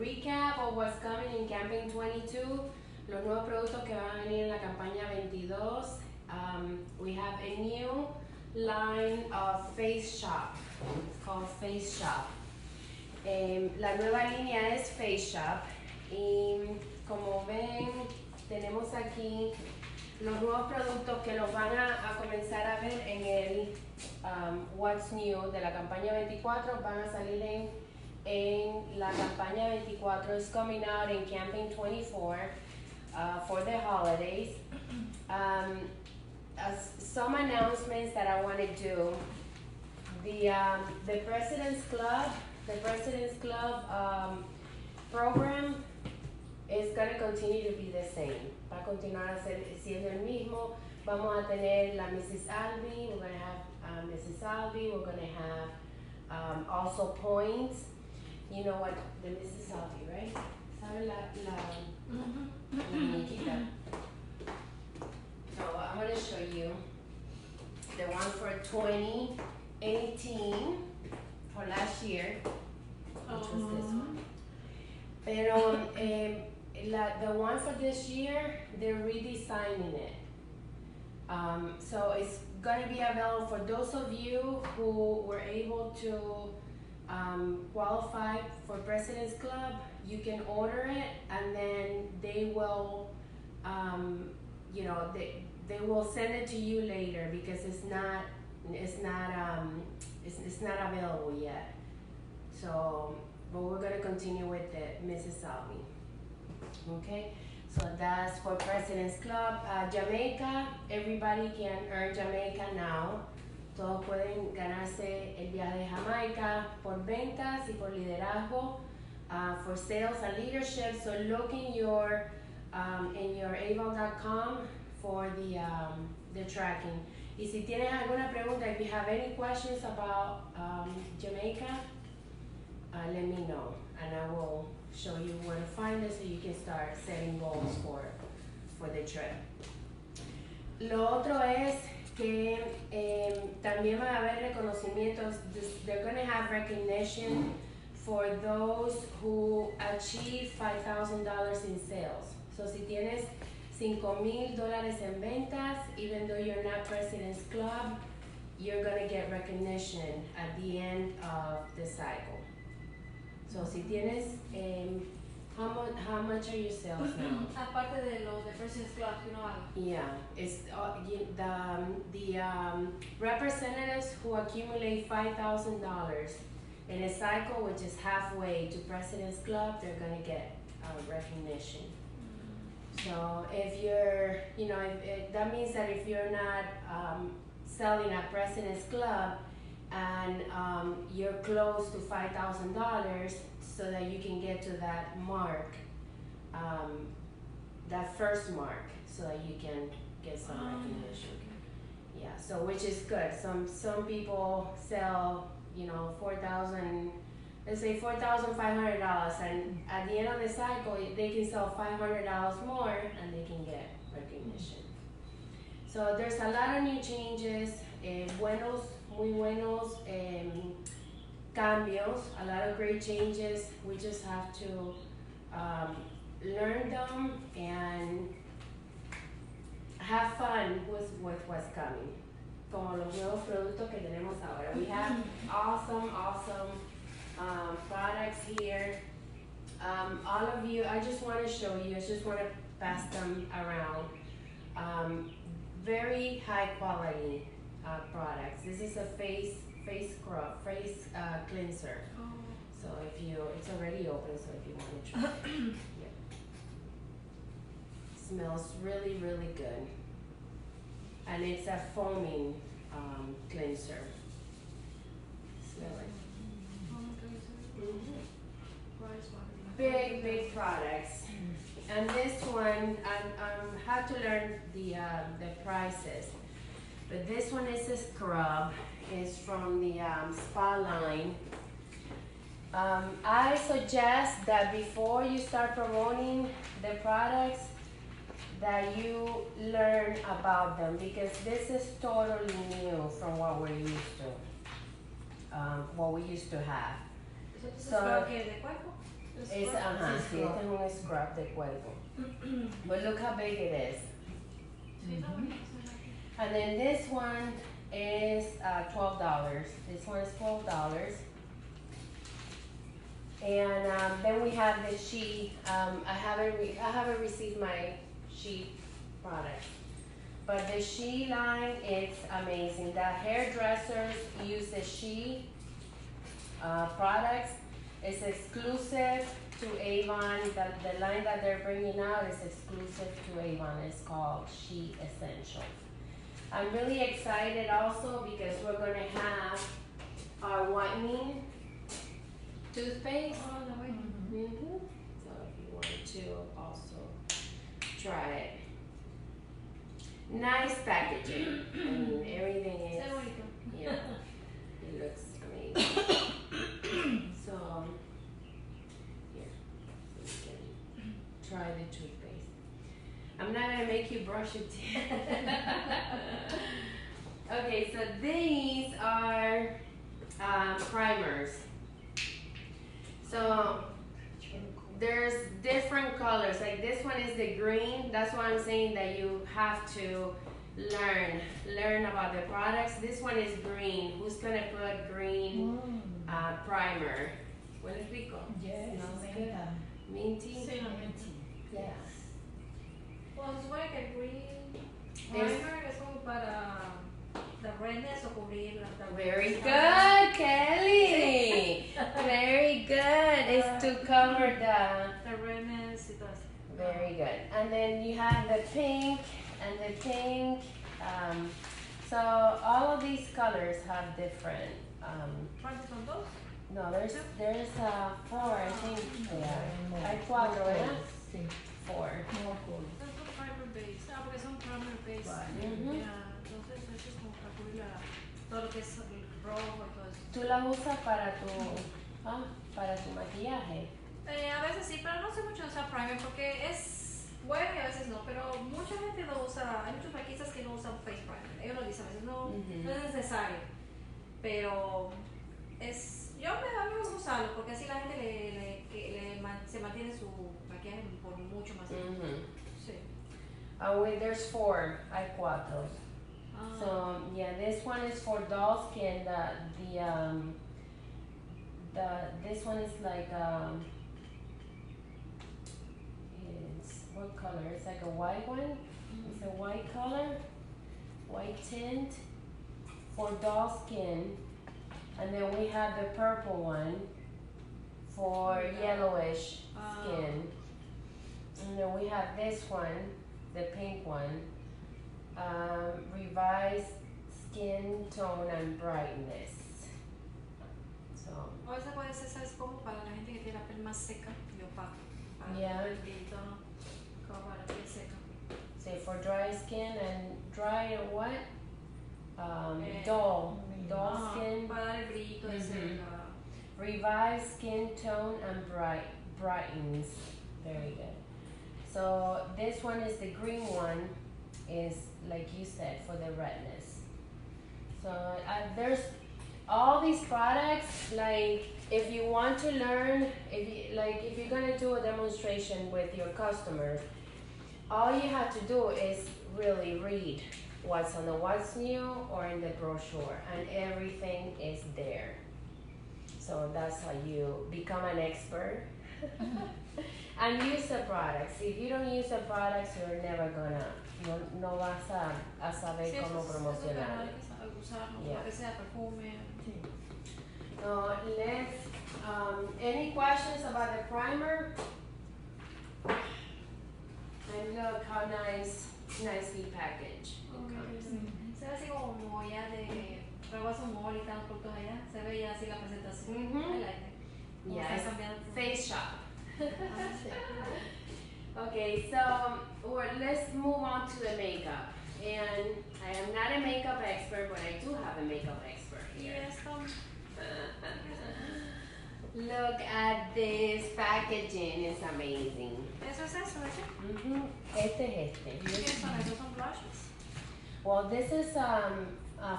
recap of what's coming in campaign 22, los nuevos productos que van a venir en la campaña 22. We have a new line of face shop. It's called face shop. La nueva línea es face shop y como ven tenemos aquí los nuevos productos que los van a comenzar a ver en el What's New de la campaña 24. Van a salir en la campaña 24. It's coming out in campaign 24 for the holidays. Some announcements that I want to do. The President's Club program is going to continue to be the same. Va a continuar siendo el mismo. Vamos a tener la Mrs. Albi. We're going to have Mrs. Albi. We're going to have also points. You know what the Mrs. Albi, right? ¿Sabe la muñequita? So I'm going to show you the one for 2018 for last year, which was this one. Pero the one for this year, they're redesigning it. So it's going to be available for those of you who were able to qualify for President's Club. You can order it, and then they will, they will send it to you later because it's not available yet. So, but we're gonna continue with the Mrs. Salvi. Okay, so that's for President's Club. Jamaica, everybody can earn Jamaica now. Todos pueden ganarse el viaje de Jamaica por ventas y por liderazgo, for sales and leadership. So look in your Avon.com for the tracking. Y si tienes alguna pregunta, if you have any questions about Jamaica, let me know, and I will show you where to find it so you can start setting goals for the trip. Lo otro es que también van a haber reconocimientos. They're going to have recognition for those who achieve $5,000 in sales. So si tienes $5,000 en ventas, even though you're not President's Club, you're going to get recognition at the end of the cycle. So si tienes, how much are your sales now? Aparte de los de President's Club que uno haga. Yeah, it's the representatives who accumulate $5,000 in a cycle, which is halfway to President's Club, they're going to get recognition. So if you're, that means that if you're not selling at President's Club and you're close to $5,000 so that you can get to that mark, that first mark, so that you can get some recognition. Yeah, so which is good. Some people sell, let's say $4,500, and at the end of the cycle, they can sell $500 more, and they can get recognition. So there's a lot of new changes, muy buenos, cambios, a lot of great changes. We just have to learn them and have fun with what's coming. Como los nuevos productos que tenemos ahora. We have awesome products here. All of you, I just want to show you, I just want to pass them around. Very high quality products. This is a face scrub, face cleanser. Oh. So it's already open, so if you want to try it. Yeah. Smells really, really good. And it's a foaming cleanser. Smell it. Mm-hmm. Big products. And this one, I had to learn the prices. But this one is a scrub. It's from the spa line. I suggest that before you start promoting the products, that you learn about them, because this is totally new from what we're used to, what we used to have. So, ¿de cuerpo? Es, ajá, sí, este es un scrub de cuerpo. But look how big it is. And then this one is $12. This one is $12. And then we have the sheet. I haven't received my sheet product, but the sheet line is amazing. The hairdressers use the sheet products. It's exclusive to Avon. The line that they're bringing out is exclusive to Avon. It's called Sheet Essentials. I'm really excited also because we're going to have our whitening toothpaste. So if you want to also try it. Nice packaging. I mean, everything is, yeah, it looks amazing. So, here, so you can try the toothpaste. I'm not gonna make you brush your teeth. Okay, so these are primers. So there's different colors. Like this one is the green. That's why I'm saying that you have to learn about the products. This one is green. Who's gonna put green primer? Huele rico. Yes, Smells good. Minty. Sí, minty. Yes. Well, se supone que el green primer es como para the redness o cubrir la Very good, Kelly. Very good. It's to cover the redness y todo eso. very good. And then you have the pink and the pink. So all of these colors have different. ¿Cuántos son dos? No, there's 4, I think. Yeah. Hay 4, ¿verdad? Sí. 4. More cool. Son primer base. Ah, porque son primer base. Ujú. Ya, entonces eso es como para cubrir todo lo que es el rojo y todo eso. ¿Tú la usas para tu maquillaje? A veces sí, pero no sé mucho de usar primer porque es bueno y a veces no, pero mucha gente lo usa, hay muchos maquillistas que no usan face primer, ellos lo dicen, a veces no, no es necesario, pero a mí me gusta usarlo porque así la gente se mantiene su maquillaje por mucho más tiempo. Sí. There's 4, hay 4. So yeah, this one is for doll skin. This one is like it's what color? It's like a white one. It's a white color, white tint for doll skin, and then we have the purple one for yellowish skin, and then we have this one, the pink one. Revised skin tone and brightness. So. O esa puede ser, ¿sabes cómo? Para la gente que tiene la piel más seca y opaca. Yeah. El tono como para la piel seca. Say for dry skin and dry what? Dull skin. Para dar el brillito ese. Revive skin tone and brightens. Very good. So this one is the green one. Is like you said for the redness. So there's all these products. Like if you want to learn, if you're gonna do a demonstration with your customers, all you have to do is really read what's on the what's new or in the brochure, and everything is there. So that's how you become an expert. And use the products. If you don't use the products, you're never gonna, no vas a saber cómo promocionar. sea perfume. Let's, any questions about the primer? And look how nicely packaged it comes. Se ve así como ya de pruebas un mall y tantos productos allá. Se ve ya así la presentación. Yeah, it's face shop. Okay, so let's move on to the makeup. And I am not a makeup expert, but I do have a makeup expert here. Yes, Look at this packaging, it's amazing. Eso es eso, ¿ese? Este es este. ¿Qué son esos? ¿Son blushes? Well, this is a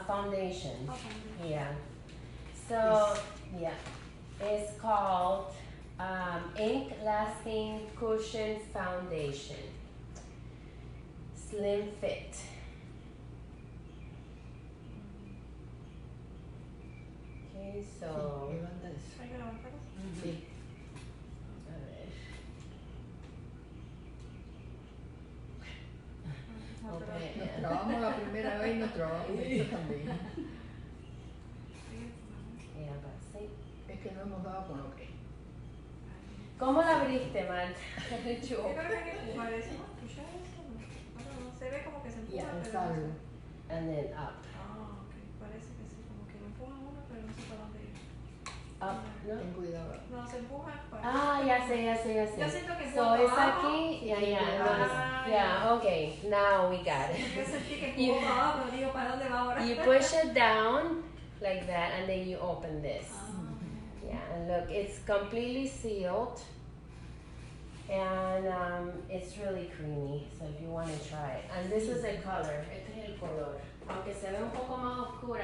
foundation. Okay. Yeah. So, yeah, it's called Ink Lasting Cushion Foundation. Slim Fit. Okay, so. Sí, levanta eso. ¿Hay que levantarlo? Sí. A ver. Okay. Nos trabamos la primera vez y nos trabamos esta también. Yeah, but see. Es que no hemos dado con lo que. ¿Cómo la abriste, Marta? Yo creo que hay que empujar eso, ¿no? Pushar eso, ¿no? No, se ve como que se empuja, Y pero no alzarlo. sé. And then up. Ah, ok. Parece que sí, como que lo empuja uno, pero no sé para dónde ir. Up, ¿no? Ten cuidado. No, se empuja para... Ah, ya sé. Yo siento que So empuja it's para abajo. aquí, yeah, Ah, yeah, okay, now we got it. Yo sentí que empuja para abajo, pero digo, ¿para dónde va ahora? You push it down like that and then you open this. Ah. Yeah, and look, it's completely sealed and it's really creamy, so if you want to try it. And this is the color, este es el color. Aunque se ve un poco más oscura,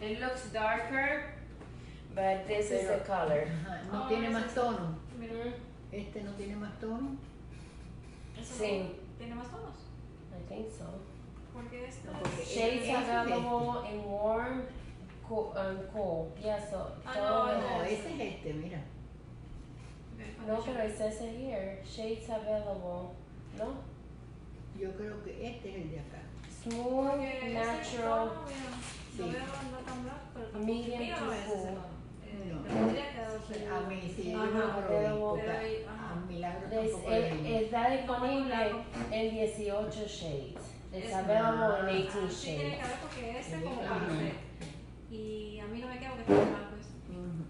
it looks darker, but this is the color. Ajá, no Ah, tiene ese más es- tono. Mira, Este no tiene más tono. eso Sí. no- ¿Tiene más tonos? I think so. Porque esto No, porque- Shades Ese es available in warm, cool. Yeah, so Ah, todo no, No, has- ese es este, mira. No, pero it says it here. Shades available. No? Yo creo que este es el de acá. Smooth, Porque ese natural. tono, mira, Sí. lo veo no tan blanco, pero tampoco Medium mío to no es ese full. tono. No. Me tendría que dar otro. A mí sí, Ajá, yo no lo vi, pero porque ahí, ajá. a milagro There's- tampoco lo vi. está disponible en 18 shades. It's Es- available in 18 Sí, tiene que shades. haber porque este Sí, como ajá. café. Y a mí no me queda porque está blanco eso. Ujú.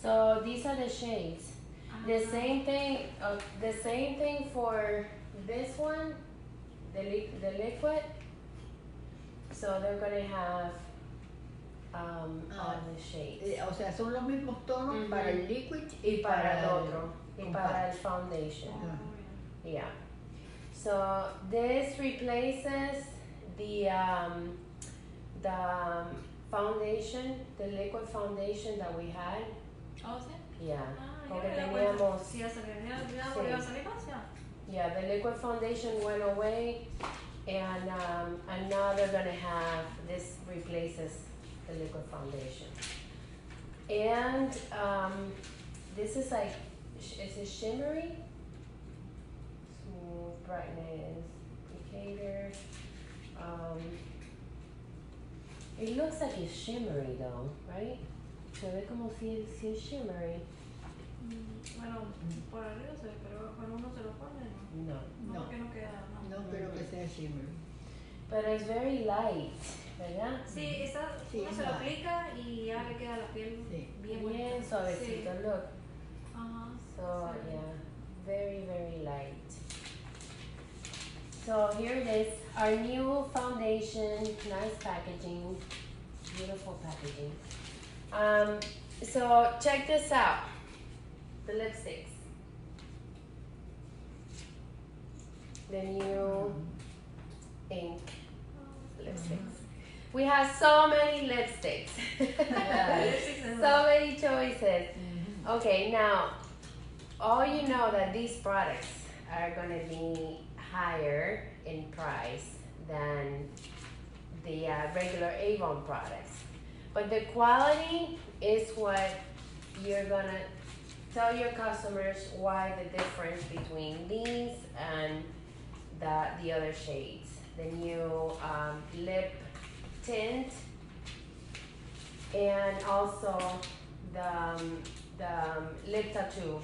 So these are the shades. The Ah. same thing for this one, the liquid. So they're gonna have all the shades. O sea, son los mismos tonos Ujú. para el liquid Y para el otro, y compacto. para el foundation. Oh, mira. Yeah. So this replaces the foundation, the liquid foundation that we had. Oh, sí. Yeah. Ah, Porque yo me di teníamos, cuenta. Sí, ya salió, ya Sí. volvió a salir más, ya. yeah, the liquid foundation went away, and now they're gonna have this replaces the liquid foundation. And this is like, is it shimmery? Smooth brightness indicator. It looks like it's shimmery though, right? Se ve como si es shimmery. Bueno, por arriba se ve, pero cuando uno se lo pone, no. No. No, No. porque no queda, no. No creo que sea shimmer. But it's very light, ¿verdad? Sí, está, Sí, uno es se lo light. aplica y ya le queda la piel Sí. bien Bien bonita. suavecito, Sí. look. Ajá. So Sí. yeah, very light. So here it is, our new foundation, nice packaging, beautiful packaging. So check this out, the lipsticks. The new ink lipsticks. We have so many lipsticks. So many choices. Ujú. Okay, now, all you know that these products are gonna be higher in price than the regular Avon products. But the quality is what you're gonna tell your customers why the difference between these and the other shades. The new lip tint and also the lip tattoo.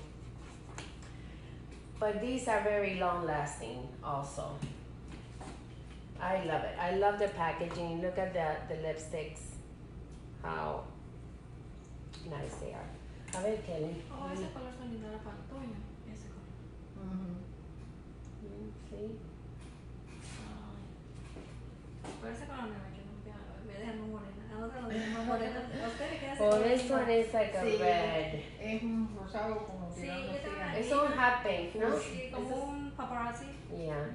But these are very long lasting also. I love it. I love the packaging. Look at the lipsticks. How nice they are. A ver, Kelly. Oh, ese color son lindo para otoño. Ese color. Ujú. See? Pero ese color no me queda, me deja muy morena. A otra lo deja más morena. A usted le queda ese Oh, color this igual. one is like a Sí. red. Es un rosado como Sí, tirando yo así también. a- Es un hot pink, ¿no? Sí, como un paparazzi. Yeah.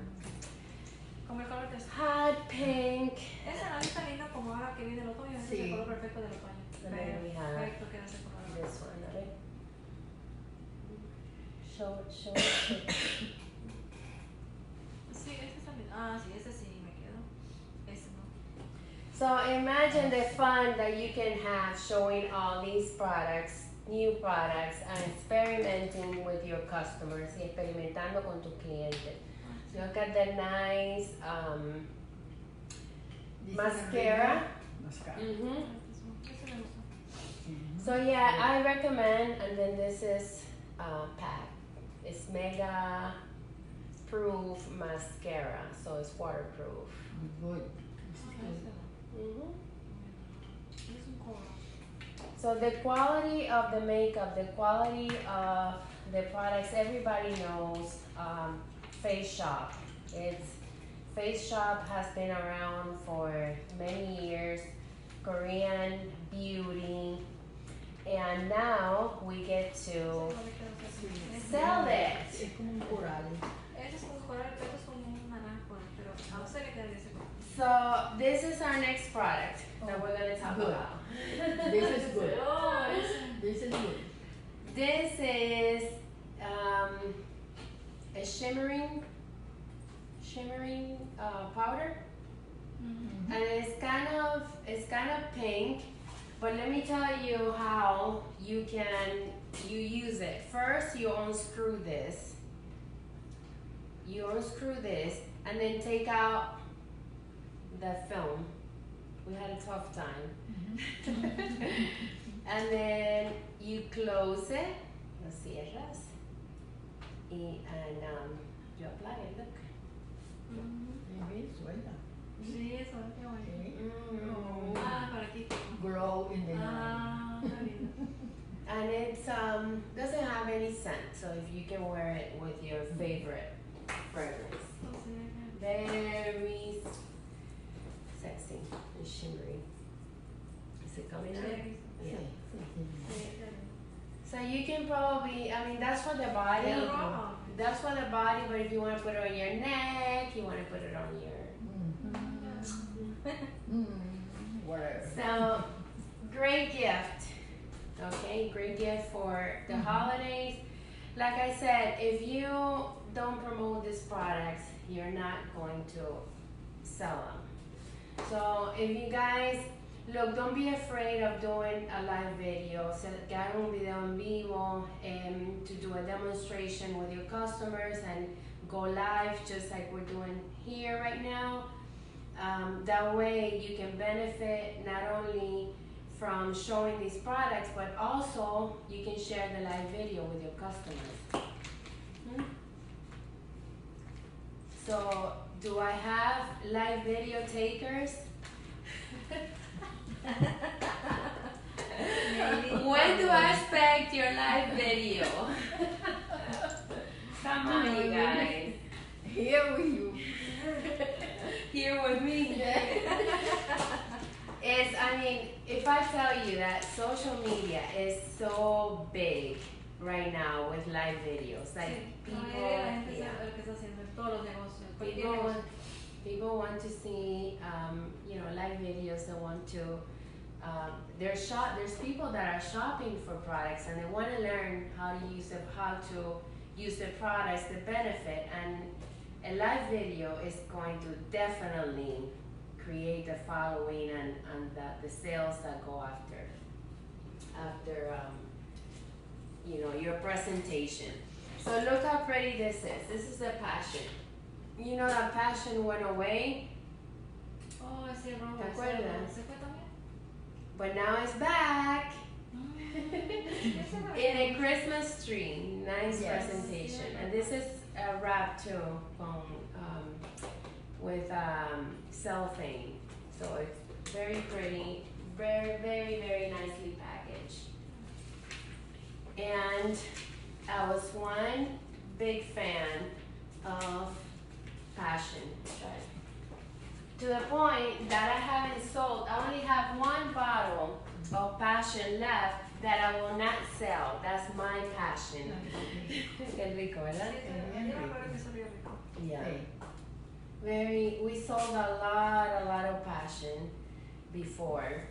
Como el color que es. Hot pink. Ese no está lindo como ahora que viene el otoño. Ese es el Sí. color perfecto del otoño. And then we have Perfecto queda ese color. This one, a ver. Show it. Sí, este también. Ah, sí, este sí me quedo. Este no. So imagine the fun that you can have showing all these products, new products, and experimenting with your customers y experimentando con tus clientes. Look at the nice mascara. Mascara. Este me gusta. So yeah, I recommend, and then this is pack. It's mega proof mascara, so it's waterproof. Good. Mhm. Es un color. So the quality of the makeup, the quality of the products, everybody knows Face Shop. Face Shop has been around for many years, Korean beauty, and now we get to sell it. Es como un coral. Este es un coral, este es como un naranjo, pero a usted le queda ese color. So this is our next product that we're going to talk Good. about. This is good. Oh, ese. This is good. This is a shimmering powder, Mhm. and it's kind of pink. But let me tell you how you use it. First, you unscrew this. And then take out the film. We had a tough time. And then you close it. Lo cierras. And you apply it. Look. Maybe suelta. Sí, eso, qué bueno. Mm. Ah, para aquí. Grow in the night. Ah, está lindo. And it's doesn't have any scent, so if you can wear it with your favorite fragrance. Very sexy and shimmery. Is it coming out? Sí, Yeah. sí. So you can probably, I mean, that's for the body. Yeah. That's for the body, but if you want to put it on your neck, you want to put it on your. Whatever. So, great gift. Okay, great gift for the holidays. Like I said, if you don't promote these products, you're not going to sell them. So if you guys, look, don't be afraid of doing a live video. So que hagan un video en vivo to do a demonstration with your customers and go live just like we're doing here right now. That way you can benefit not only from showing these products, but also you can share the live video with your customers. So, do I have live video takers? When do I expect your live video? Come on, you guys. Here with you. Here with me. I mean, if I tell you that social media is so big right now with live videos, like people want to see, live videos. They want to. There's people that are shopping for products and they want to learn how to use the products, the benefit, and a live video is going to definitely create the following and the sales that go after your presentation. So look how pretty this is. This is the passion. You know that passion went away, Oh, ese rojo. ¿Te acuerdas? ¿Se fue también? but now it's back in a Christmas tree. Nice Yes. presentation. And this is a wrap too with cellophane. So it's very pretty, very, very, very nicely packaged. And I was one big fan of passion. To the point that I haven't sold, I only have one bottle of passion left that I will not sell. That's my passion. Qué rico, ¿verdad? Yo me acuerdo que sabía rico. Yeah. Sí. We sold a lot of passion before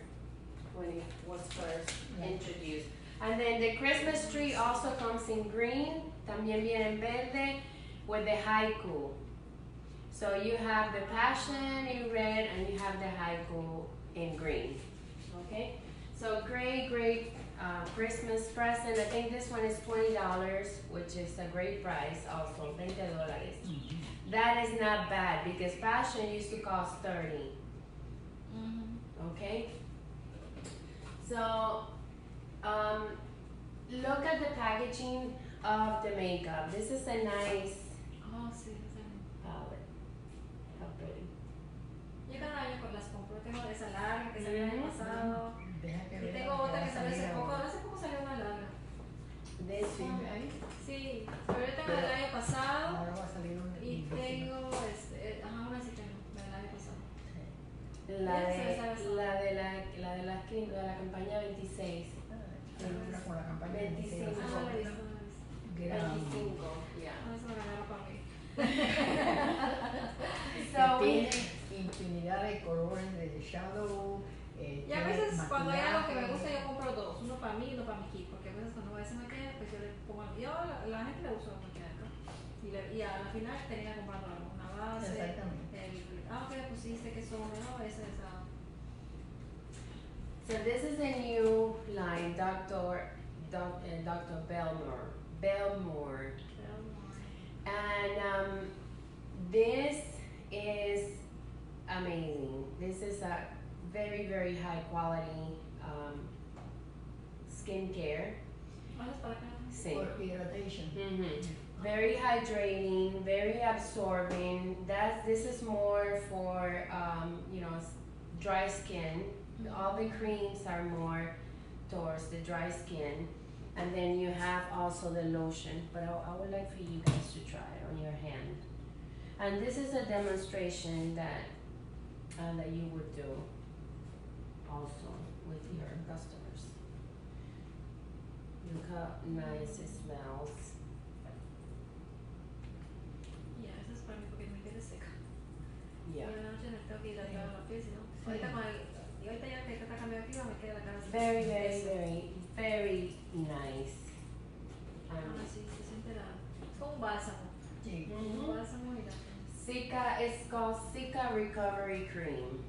when it was first introduced. And then the Christmas tree also comes in green, también viene en verde, with the haiku. So you have the passion in red and you have the haiku in green. Okay? So great Christmas present. I think this one is $20, which is a great price also, $20. That is not bad because passion used to cost $30. Okay? So, look at the packaging of the makeup. This is a nice Oh, sí, palette. How pretty. yo cada año las compro. Tengo esa larga que salió el año pasado. Deja que Y vea tengo lo que otra va que a salió salir hace poco. ahora. Hace poco salió una larga. This Sí, one. ahí. Sí, pero yo tengo del año pasado. Ahora va a salir un Y tengo, una sí tengo, del año pasado. La de la campaña 26. Una con la campaña 25. Ah, no la he visto, no la he visto. grande. 25, yeah. Ah, eso me ganaron para mí. So Que we, tiene infinidad de colores de shadow. Y a tiene veces cuando hay algo que me gusta maquillaje. yo compro dos, uno para mí y uno para mi equipo, porque a veces cuando voy a hacer maquillaje pues yo le pongo, la gente le usa los maquillajes, ¿no? Y a la final termina comprando algo, una base, Exactamente. ¿qué le pusiste? ¿Qué son? No, esa. so this is a new line, Dr. Belmore. And this is amazing. This is a very high quality skincare. ¿Vamos para acá? Sí. For hydration. Very hydrating, very absorbing. This is more for dry skin. All the creams are more towards the dry skin. And then you have also the lotion, but I would like for you guys to try it on your hand. And this is a demonstration that you would do also with your customers. Look how nice it smells. Ya, esa es para mí porque me queda seca. Yeah. Y en la noche me tengo que hidratar la piel, ¿no? Ahorita y ahorita ya que está cambiando el clima me queda la cara así. Very nice. Sí, se siente es como un bálsamo. Sí. Un bálsamo hidratante. Sika is called Sika Recovery Cream.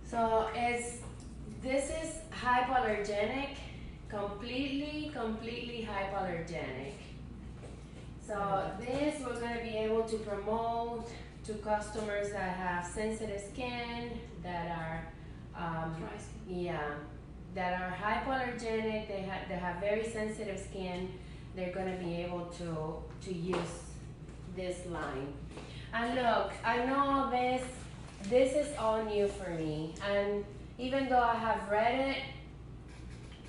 So this is hypoallergenic, completely hypoallergenic. So this we're going to be able to promote to customers that have sensitive skin, that are Dry skin. that are hypoallergenic. They have very sensitive skin. They're going to be able to use this line. And look, I know this is all new for me, and even though I have read it,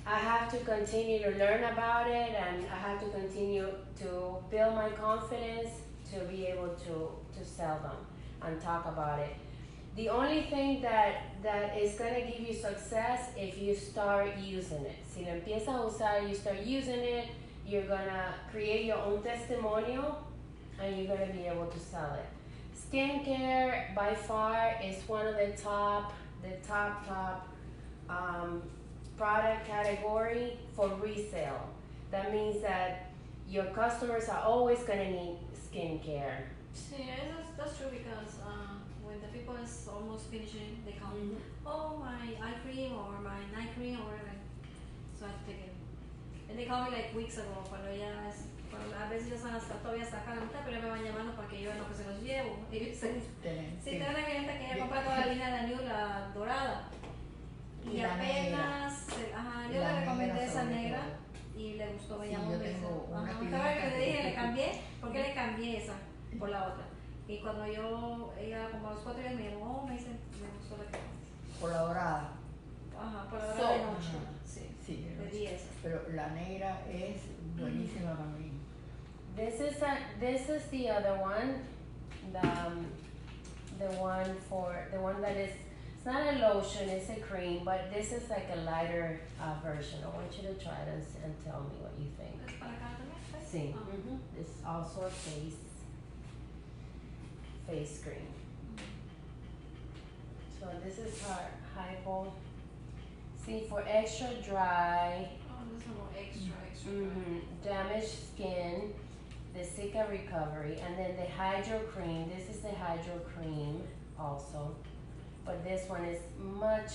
I have to continue to learn about it, and I have to continue to build my confidence to be able to sell them and talk about it. The only thing that is going to give you success if you start using it. Si lo empiezas a usar, you start using it, you're going to create your own testimonial and you're going to be able to sell it. Skincare by far is one of the top product category for resale. That means that your customers are always going to need skincare. Sí, that's true because when the people is almost finishing, they come, oh, my eye cream or my night cream or whatever. So I have to take it. And they call me like weeks ago, cuando a veces ya están todavía hasta la mitad, pero ya me van llamando para que yo en lo que se los llevo. Ellos sí, tengo una clienta que ya compra toda la línea de Nu, la dorada. Y La apenas, yo le recomendé esa negra y le gustó, me llamó, me dijo, estaba que le dije, le cambié, ¿por qué le cambié esa por la otra? Y cuando ella como a los 4 días me llamó, me dice, me gustó la que Por la dorada. por la dorada de noche, Sí, de de noche. 10. Pero la negra es buenísima para mí. This is the other one, the one that is, it's not a lotion, it's a cream, but this is like a lighter version. I want you to try it and tell me what you think. ¿Es para acá también? Sí. It's also a face cream. So this is our hypo See, for extra dry, Oh, this is a little extra dry. damaged skin, the Zika recovery, and then the hydro cream. This is the hydro cream also, but this one is much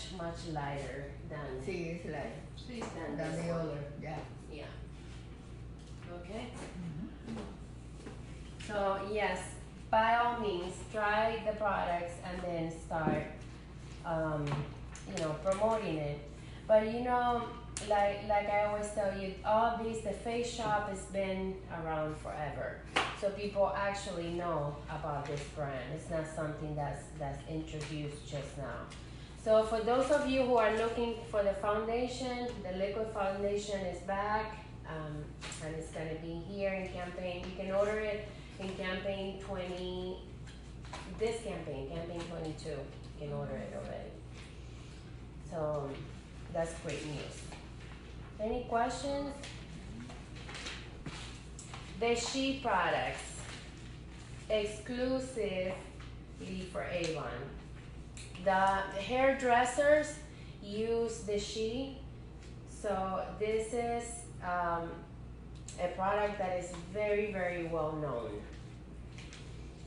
lighter than Sí, es la Sí, than than this the one. other, yeah. Yeah. Okay. So yes, by all means, try the products and then start, promoting it. But like I always tell you, all these, the face shop has been around forever. So people actually know about this brand. It's not something that's introduced just now. So for those of you who are looking for the foundation, the liquid foundation is back, and it's gonna be here in campaign. You can order it in campaign 20, this campaign 22, you can order it already. So that's great news. Any questions? The sheet products, exclusively for Avon. The hairdressers use the sheet. So this is a product that is very well known.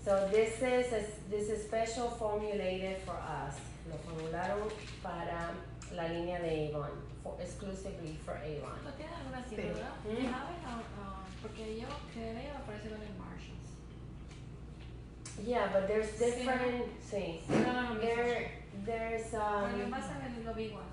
So this is special formulated for us. Lo formularon para la línea de Avon, exclusively for Avon. ¿Tú tienes alguna así, Pero- verdad? ¿Mm? ¿Sabes? Porque yo creo aparece con el Marshalls. Yeah, but there's different things. No, no, no. There's Pero lo más en lo vi igual.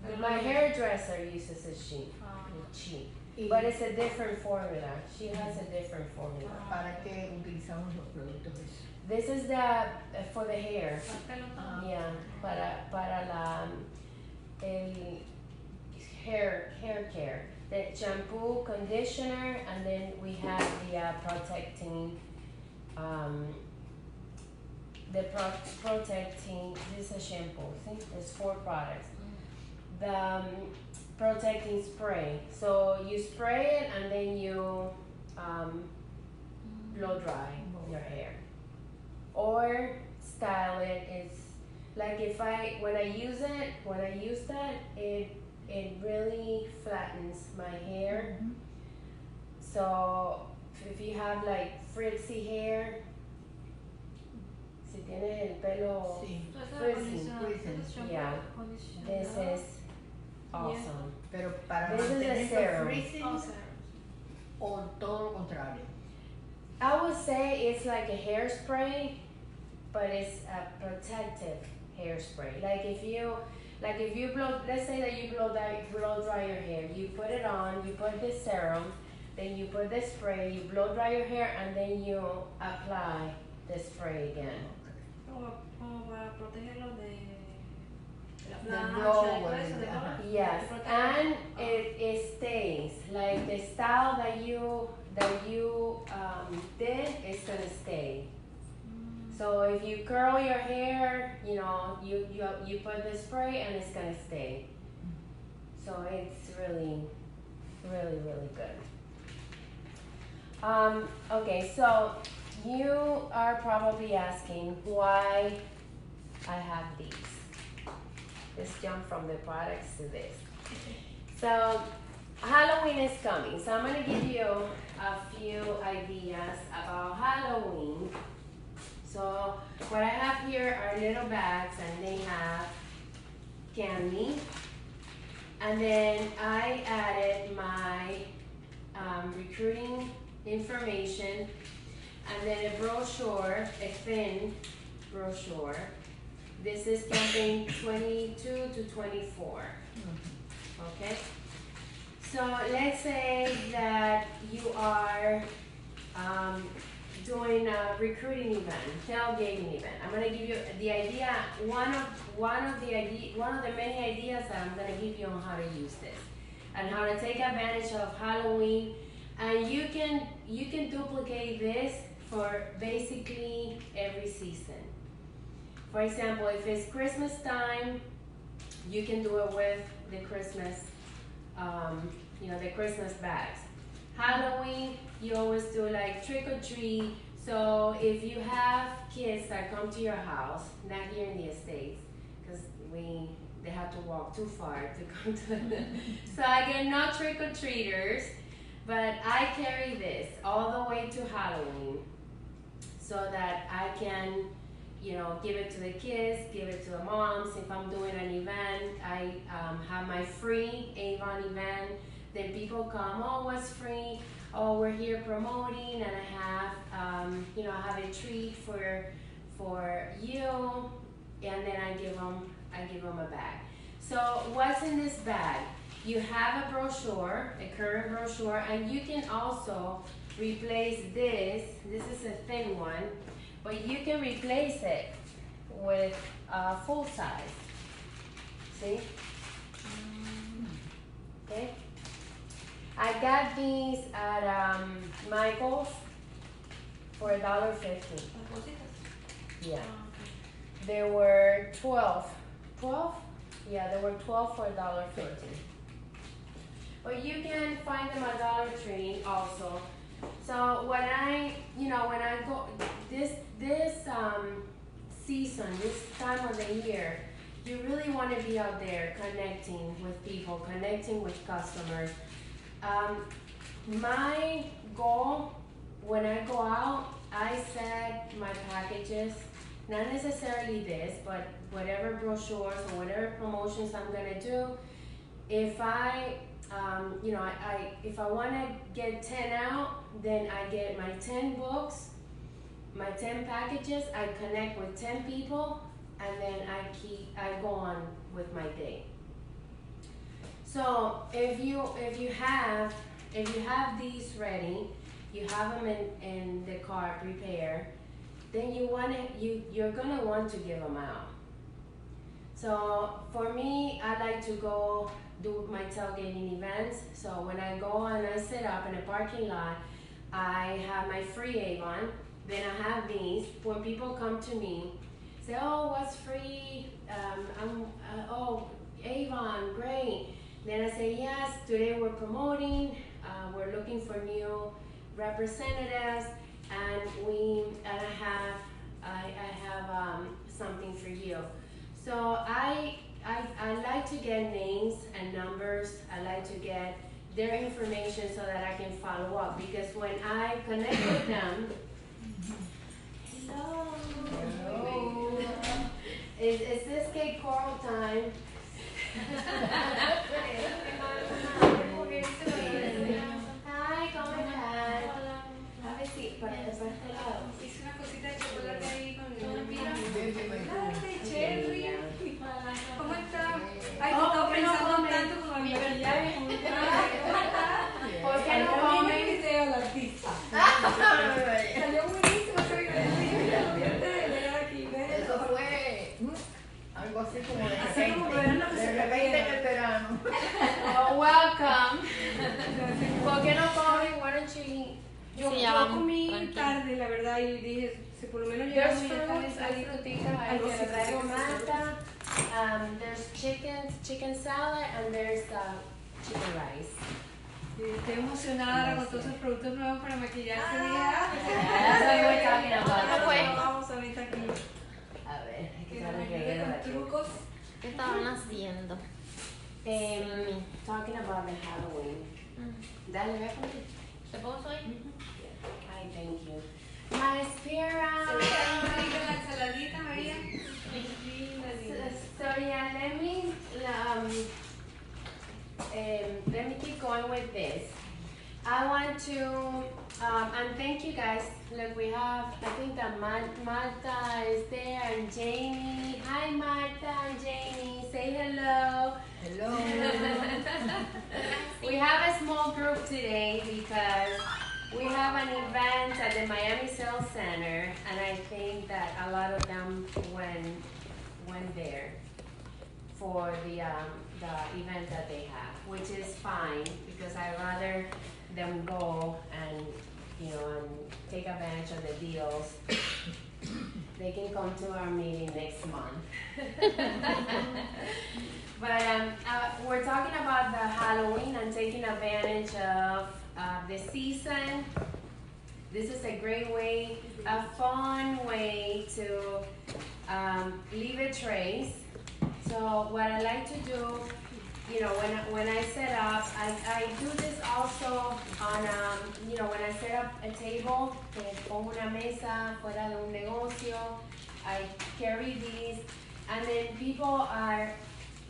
Pero my lo- hairdresser uses a sheet. Ah, Sheet. Y But it's a different formula. She has a different formula. ¿para qué utilizamos los productos esos? This is the for the hair. para el pelo todo. Yeah, para la el hair care. The shampoo, conditioner, and then we have the protecting protecting. This is a shampoo. See, there's 4 products. The protecting spray. So you spray it and then you blow dry your hair, or style it. It's like when I use that, it really flattens my hair. So if you have like frizzy hair, si tienes el pelo, Sí, Frizzy. Yeah. this is awesome. pero para This is a mantener serum. freezing Oh, sorry. o todo lo contrario. I would say it's like a hairspray, but it's a protective hairspray. Like if you blow, let's say that you blow dry your hair, you put it on, you put this serum, then you put this spray, you blow dry your hair, and then you apply the spray again. Como para protegerlo de la Del plancha blow, y todo eso, de ajá. todo. Yes, Te protege. and it stays. Like the style that you did is gonna stay. So if you curl your hair, you put the spray and it's gonna stay. So it's really good. Okay, so you are probably asking why I have these. Let's jump from the products to this. So Halloween is coming, so I'm gonna give you a few ideas about Halloween. So what I have here are little bags, and they have candy. And then I added my recruiting information, and then a brochure, a thin brochure. This is campaign 22 to 24. Okay? So let's say that you are doing a recruiting event, tailgating event. I'm gonna give you the idea, one of the many ideas that I'm gonna give you on how to use this and how to take advantage of Halloween. And you can duplicate this for basically every season. For example, if it's Christmas time, you can do it with the Christmas, the Christmas bags. Halloween, you always do like trick or treat. So if you have kids that come to your house, not here in the States, because we they have to walk too far to come to the so I get no trick-or-treaters, but I carry this all the way to Halloween so that I can, you know, give it to the kids, give it to the moms. If I'm doing an event, I have my free Avon event. Then people come, oh, what's free? Oh, we're here promoting, and I have, you know, I have a treat for you, and then I give them a bag. So what's in this bag? You have a brochure, a current brochure, and you can also replace this. This is a thin one, but you can replace it with full size. See? Okay. I got these at Michael's for $1.50. Yeah. There were 12. 12? Yeah, there were 12 for $1.50. But you can find them at Dollar Tree also. So when I go this season, this time of the year, you really want to be out there connecting with people, connecting with customers. My goal when I go out, I set my packages, not necessarily this, but whatever brochures or whatever promotions I'm gonna do. If I, if I want to get 10 out, then I get my 10 books, my 10 packages. I connect with 10 people, and then I go on with my day. So if you have these ready, you have them in the car prepared, then you're gonna want to give them out. So for me, I like to go do my tailgating events. So when I go and I sit up in a parking lot, I have my free Avon. Then I have these. When people come to me, say, "Oh, what's free? Oh, Avon, great." Then I say, "Yes, today we're promoting. We're looking for new representatives, and I have something for you." So I like to get names and numbers. I like to get their information so that I can follow up, because when I connect with them, hello. Is this cake coral time? Hi, ¿cómo estás? A ver si para este lado. Hice una cosita de chocolate ahí con Cherry. ¿Cómo está? Ay, te estaba pensando tanto con mi maquillaje. ¿Por qué no comen? Video la pizza. Salió buenísimo ese video. Eso fue algo así como de Así como verano que se repente en el verano. Oh, welcome. ¿Por qué no comen? Why don't you eat? Yo comí tarde, la verdad, y dije, si por lo menos There's llegamos fruits, hay frutitas, hay algo así. traigo mata. There's chicken salad, and there's chicken rice. Estoy emocionada con todos esos productos nuevos para maquillarse. That's what we're talking about. Vamos ahorita aquí. A ver, hay que Que saber nos qué ayude ver con aquí. trucos. ¿Qué estaban haciendo? Talking about the Halloween. Dale, ve conmigo. ¿Te puedo hoy? Hi, thank you. My Spira. La ensaladita, María. So yeah, let me keep going with this. I want to, and thank you guys. Look, we have, I think that Marta is there, and Jamie. Hi, Marta and Jamie. Say hello. Hello. We have a small group today because we have an event at the Miami Sales Center, and I think that a lot of them went there for the event that they have, which is fine, because I'd rather them go and and take advantage of the deals. They can come to our meeting next month. But we're talking about the Halloween and taking advantage of the season. This is a great way, a fun way to leave a trace. So what I like to do, you know, when I set up, I do this also on, you know, when I set up a table, pongo una mesa fuera de un negocio, I carry these, and then people are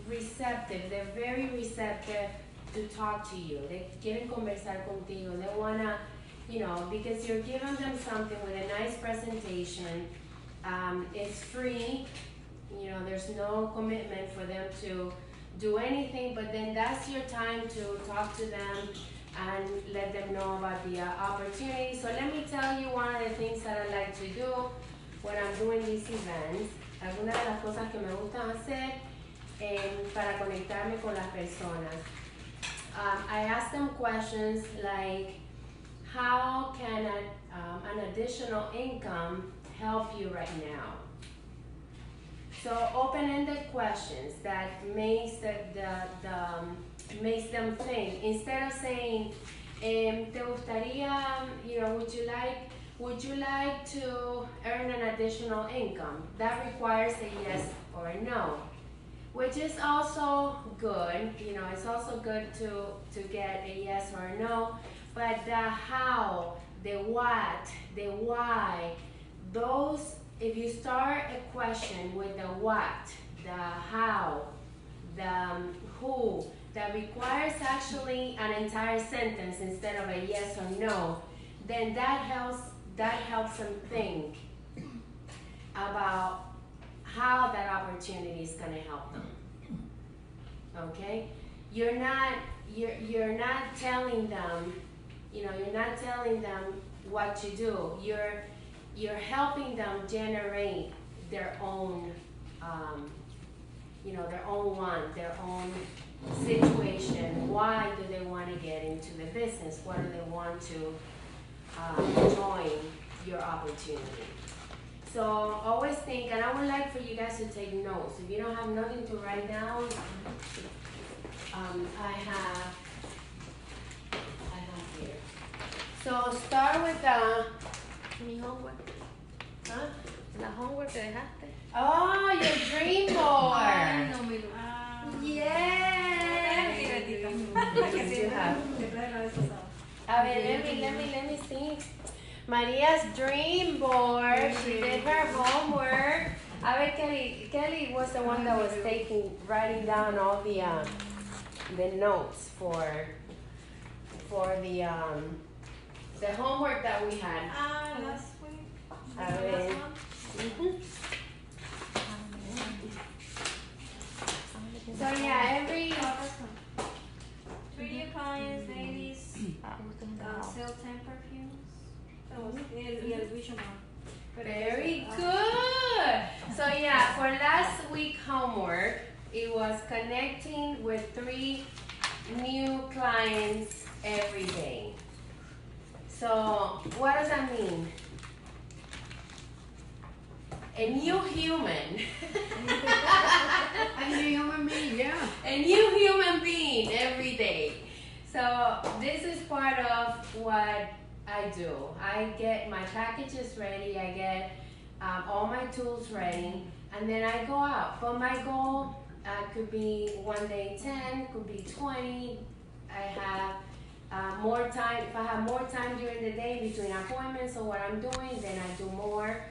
receptive, they're very receptive to talk to you. They quieren conversar contigo, they wanna, you know, because you're giving them something with a nice presentation. It's free, you know, there's no commitment for them to do anything, but then that's your time to talk to them and let them know about the opportunity. So let me tell you one of the things that I like to do when I'm doing these events. Algunas de las cosas que me gustan hacer para conectarme con las personas. I ask them questions like, how can an additional income help you right now? So open-ended questions that makes makes them think. Instead of saying, ¿te gustaría, you know, would you like to earn an additional income? That requires a yes or a no, which is also good. You know, it's also good to get a yes or a no, but the how, the what, the why, those. If you start a question with the what, the how, the who, that requires actually an entire sentence instead of a yes or no, then that helps them think about how that opportunity is going to help them. Okay? You're not telling them, you know, you're not telling them what to do. You're helping them generate their own, you know, their own want, their own situation. Why do they want to get into the business? What do they want to join your opportunity? So always think, and I would like for you guys to take notes. If you don't have nothing to write down, I have here. So start with Mi homework. huh? La homework que dejaste. Oh, your dream board. Ay, no me lo. Yes. Que You have. A ver, let me see. Maria's dream board. She did her homework. A ver, Kelly was the one that was writing down all the notes for the homework that we had. Last week. A ver. So yeah, every 3 new clients, ladies, sell 10 perfumes. That was el vision one. Very good. So yeah, for last week homework, it was connecting with 3 new clients every day. So what does that mean? A new human. A new human being, yeah. A new human being every day. So this is part of what I do. I get my packages ready, I get all my tools ready, and then I go out. But my goal could be one day 10, could be 20. I have more time. If I have more time during the day between appointments or what I'm doing, then I do more.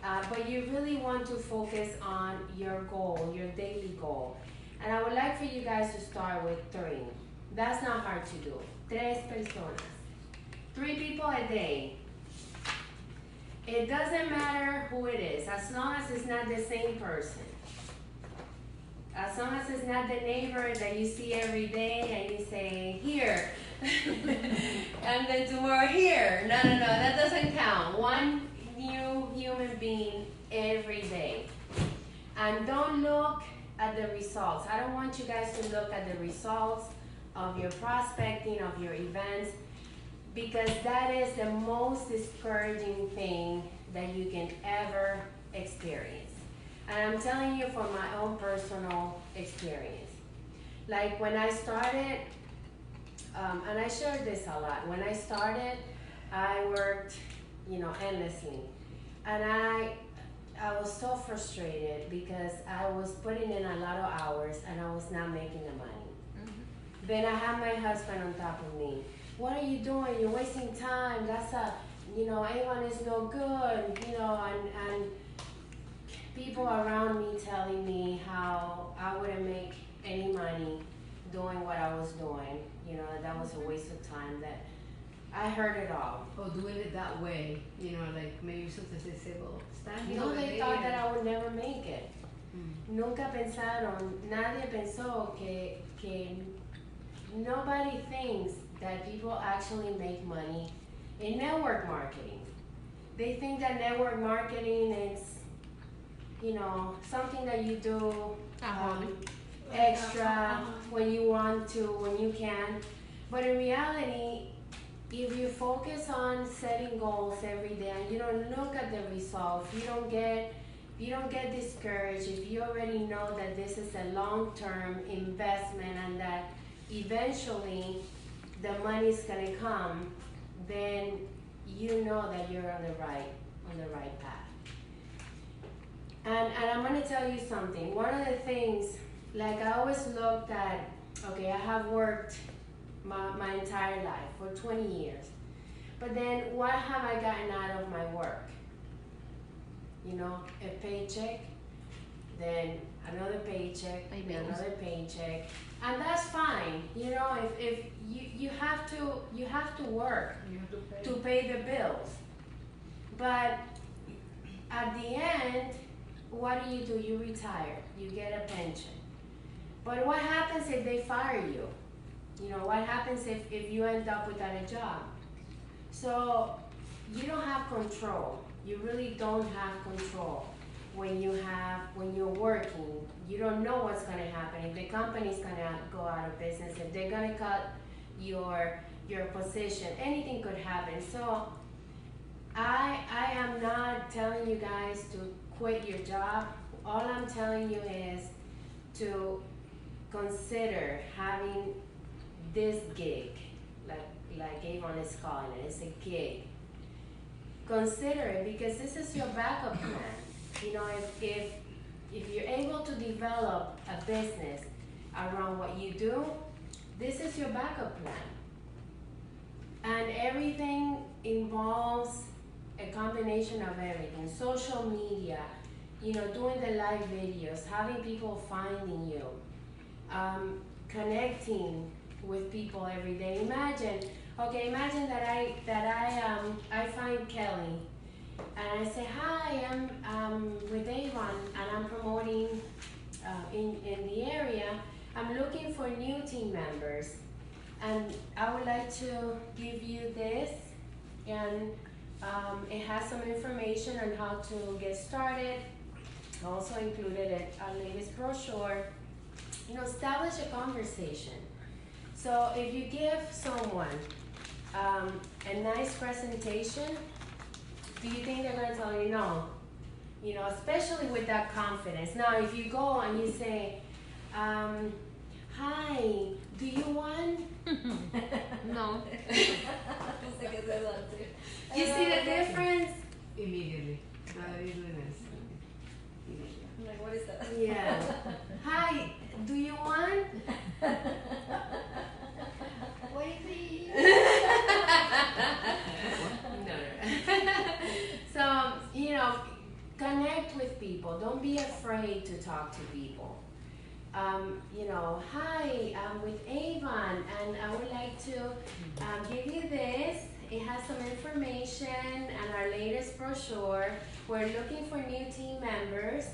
But you really want to focus on your goal, your daily goal. And I would like for you guys to start with 3. That's not hard to do. 3 personas. 3 people a day. It doesn't matter who it is, as long as it's not the same person. As long as it's not the neighbor that you see every day and you say, here, and then tomorrow here. No, that doesn't count. 1 new human being every day. And don't look at the results. I don't want you guys to look at the results of your prospecting, of your events, because that is the most discouraging thing that you can ever experience. And I'm telling you from my own personal experience. Like when I started, and I shared this a lot, when I started, I worked, you know, endlessly. And I was so frustrated because I was putting in a lot of hours and I was not making the money. Then I had my husband on top of me. What are you doing? You're wasting time. That's Avon is no good, and people around me telling me how I wouldn't make any money doing what I was doing, that was a waste of time, that I heard it all. Or doing it that way, like maybe sometimes they say, well, stand here. No, they thought that I would never make it. Nunca pensaron, nadie pensó que nobody thinks that people actually make money in network marketing. They think that network marketing is, something that you do extra when you want to, when you can. But in reality, if you focus on setting goals every day and you don't look at the results, you don't get discouraged. If you already know that this is a long-term investment and that eventually the money's gonna come, then you know that you're on the right path. And I'm gonna tell you something. One of the things, like I always looked at, I have worked my entire life for 20 years. But then what have I gotten out of my work? A paycheck, then another paycheck, another paycheck. And that's fine. If you have to work to pay the bills. But at the end, what do? You retire, you get a pension. But what happens if they fire you? What happens if you end up without a job? So you don't have control. You really don't have control when you're working. You don't know what's gonna happen. If the company's gonna go out of business, if they're gonna cut your position, anything could happen. So I am not telling you guys to quit your job. All I'm telling you is to consider having this gig, like Avon is calling it. It's a gig. Consider it because this is your backup plan. If you're able to develop a business around what you do, this is your backup plan. And everything involves a combination of everything. Social media, doing the live videos, having people finding you, connecting with people every day. Imagine that I find Kelly and I say, hi, I'm with Avon and I'm promoting in the area. I'm looking for new team members and I would like to give you this, and it has some information on how to get started. I also included our latest brochure. Establish a conversation. So if you give someone a nice presentation, do you think they're gonna tell you no? Especially with that confidence. Now, if you go and you say, hi, do you want? No. You see the difference? Immediately. Immediately. Like, what is that? Yeah. Hi, do you want? Wavy. So, connect with people. Don't be afraid to talk to people. Hi, I'm with Avon and I would like to give you this. It has some information and our latest brochure. We're looking for new team members.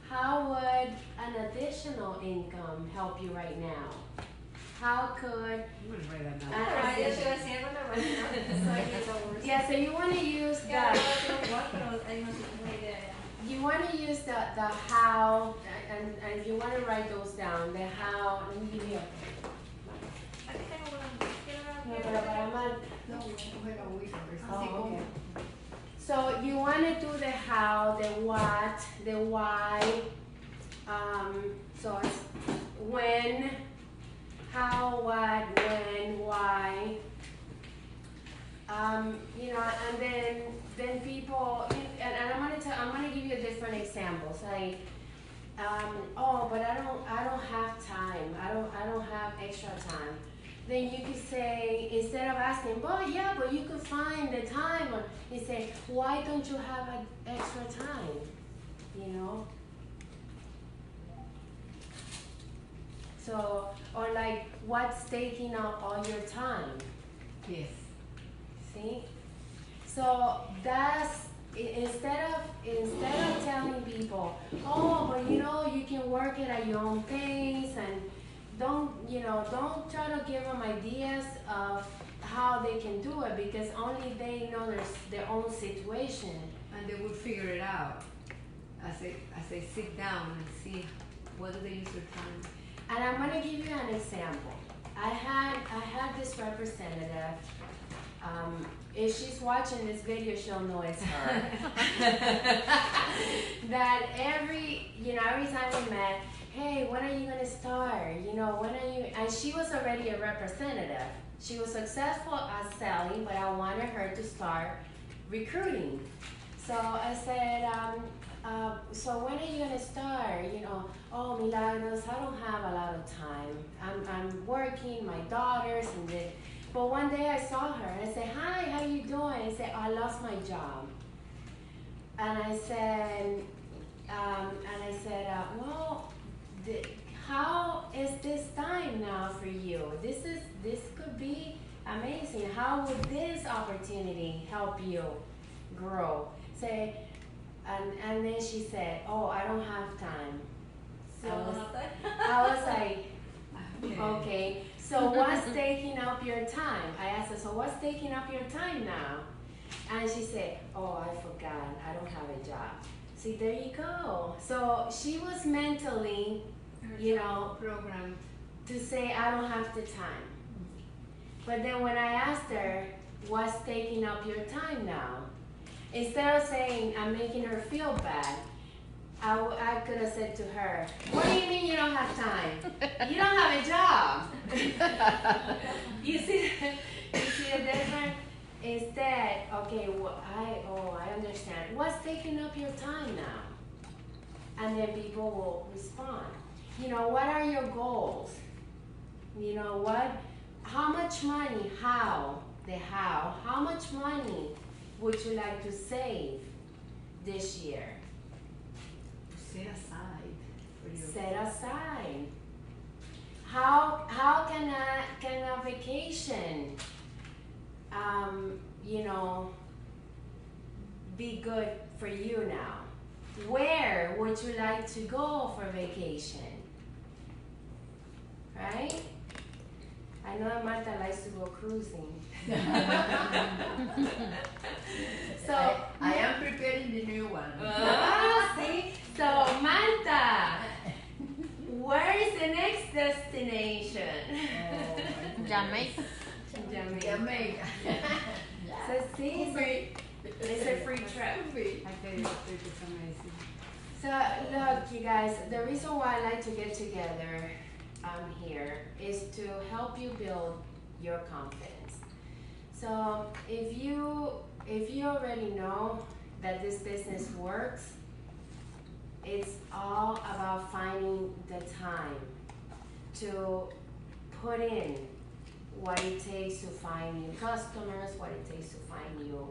How would an additional income help you right now? How could yeah, so you want to use the how, and if you want to write those down, the how. Let me give you oh, okay. So you want to do the how, the what, the why. So it's when, how, what, when, why. And then then people, and I'm gonna give you different examples. Like, oh, but I don't have time. I don't have extra time. Then you could say, instead of asking, well, yeah, but you could find the time, or you say, why don't you have an extra time? You know? So, or like, what's taking up all your time? Yes. See? So that's, instead of telling people, oh, but you can work it at your own pace, and don't try to give them ideas of how they can do it, because only they know their own situation. And they would figure it out as they sit down and see what do they use their time. And I'm gonna give you an example. I had this representative. If she's watching this video, she'll know it's her. That every time we met, hey, when are you gonna start? When are you? And she was already a representative. She was successful at selling, but I wanted her to start recruiting. So I said, so when are you gonna start? Oh, Milagros, I don't have a lot of time. I'm working, my daughters, and this. But one day I saw her and I said, hi, how you doing? I said, I lost my job. And I said, well, how is this time now for you? This could be amazing. How would this opportunity help you grow? Say, and then she said, oh, I don't have time. I was like, okay. So what's taking up your time? I asked her, so what's taking up your time now? And she said, oh, I forgot. I don't have a job. See, there you go. So she was mentally, programmed to say, I don't have the time. But then when I asked her, what's taking up your time now? Instead of saying, I'm making her feel bad, I could have said to her, what do you mean you don't have time? You don't have a job. You see the difference? Instead, okay, I understand. What's taking up your time now? And then people will respond. What are your goals? How much money? How much money would you like to save this year? Set aside for you. Set aside. How can a vacation, be good for you now? Where would you like to go for vacation? Right? I know that Marta likes to go cruising. So I am preparing the new one. See? So Marta, where is the next destination? Jamaica. Jamaica. So see, it's a free trip. I tell you, it's amazing. So look, you guys, the reason why I like to get together here is to help you build your confidence. So if you already know that this business works, it's all about finding the time to put in what it takes to find new customers, what it takes to find new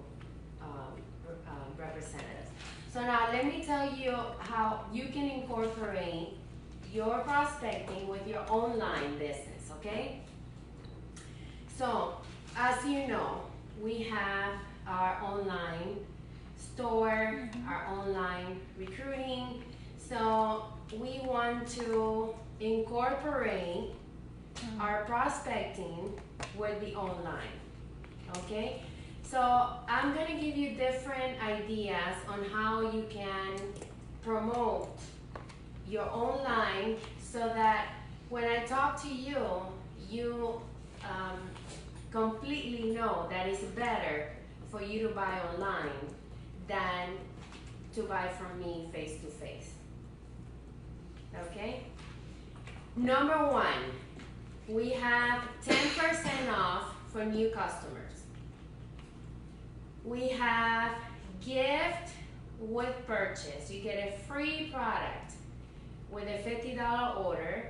representatives. So now let me tell you how you can incorporate your prospecting with your online business, okay? So as you know, we have our online store, our online recruiting. So we want to incorporate our prospecting with the online, okay? So I'm gonna give you different ideas on how you can promote your online so that when I talk to you, you completely know that it's better for you to buy online than to buy from me face to face. Okay? Number one, we have 10% off for new customers. We have gift with purchase. You get a free product with a $50 order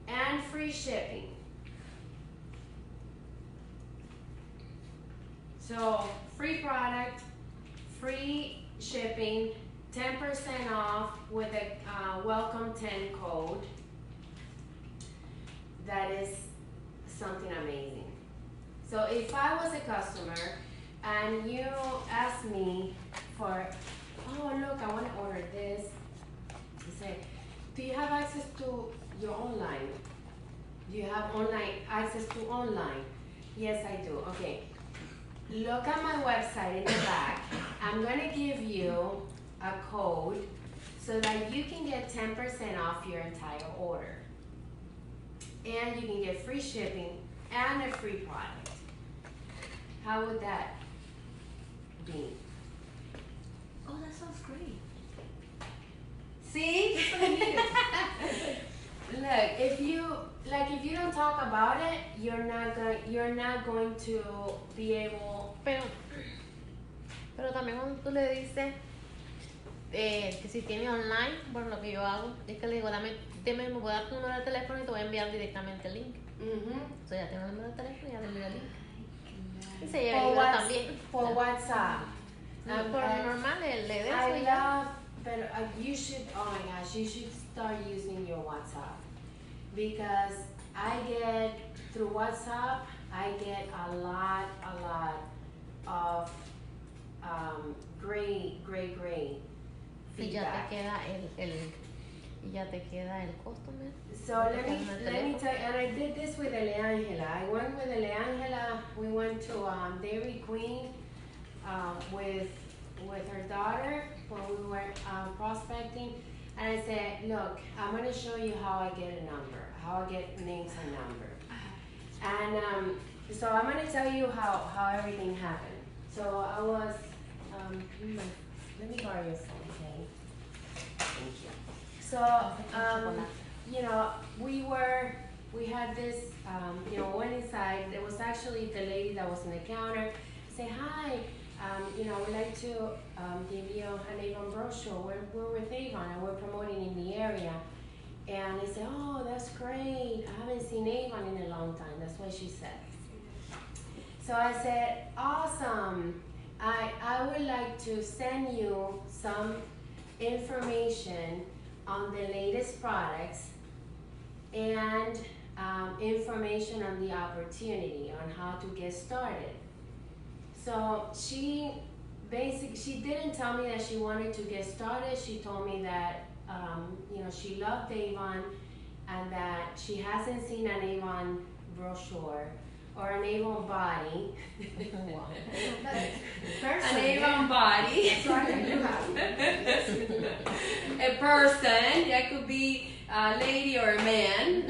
and free shipping. So free product, free shipping, 10% off with a welcome 10 code. That is something amazing. So if I was a customer and you asked me for, oh look, I want to order this, you say, do you have access to your online? Do you have access to online? Yes, I do. Okay. Look at my website in the back. I'm gonna give you a code so that you can get 10% off your entire order. And you can get free shipping and a free product. How would that be? Oh, that sounds great. See? That's what I needed. Look, if you don't talk about it, you're not going to be able. Pero también cuando tú le dices que si tiene online, bueno, lo que yo hago es que le digo, me voy a dar tu número de teléfono y te voy a enviar directamente el link. O sea, ya tengo el número de teléfono y ya te envío el link. Y se llega también. For WhatsApp. Por normal, el de eso I y ya. love, but you should, oh my gosh, you should start using your WhatsApp. Because through WhatsApp, I get a lot of great Y ya feedback. te queda el costo, ¿no? So let me tell you, and I did this with Eleangela. I went with Eleangela. We went to Dairy Queen with her daughter when we were prospecting. And I said, look, I'm going to show you how I get a number, how I get names and number. And so I'm going to tell you how everything happened. So I was, let me borrow your phone, okay? Thank you. So, you know, we had this, you know, went inside. There was actually the lady that was on the counter. Say, hi, you know, we'd like to give you an Avon brochure. We're with Avon and we're promoting in the area. And they said, oh, that's great. I haven't seen Avon in a long time. That's what she said. So I said, awesome. I would like to send you some information on the latest products and information on the opportunity on how to get started. So she didn't tell me that she wanted to get started. She told me that you know, she loved Avon and that she hasn't seen an Avon brochure or an Avon body. An Avon body. A person, that could be a lady or a man.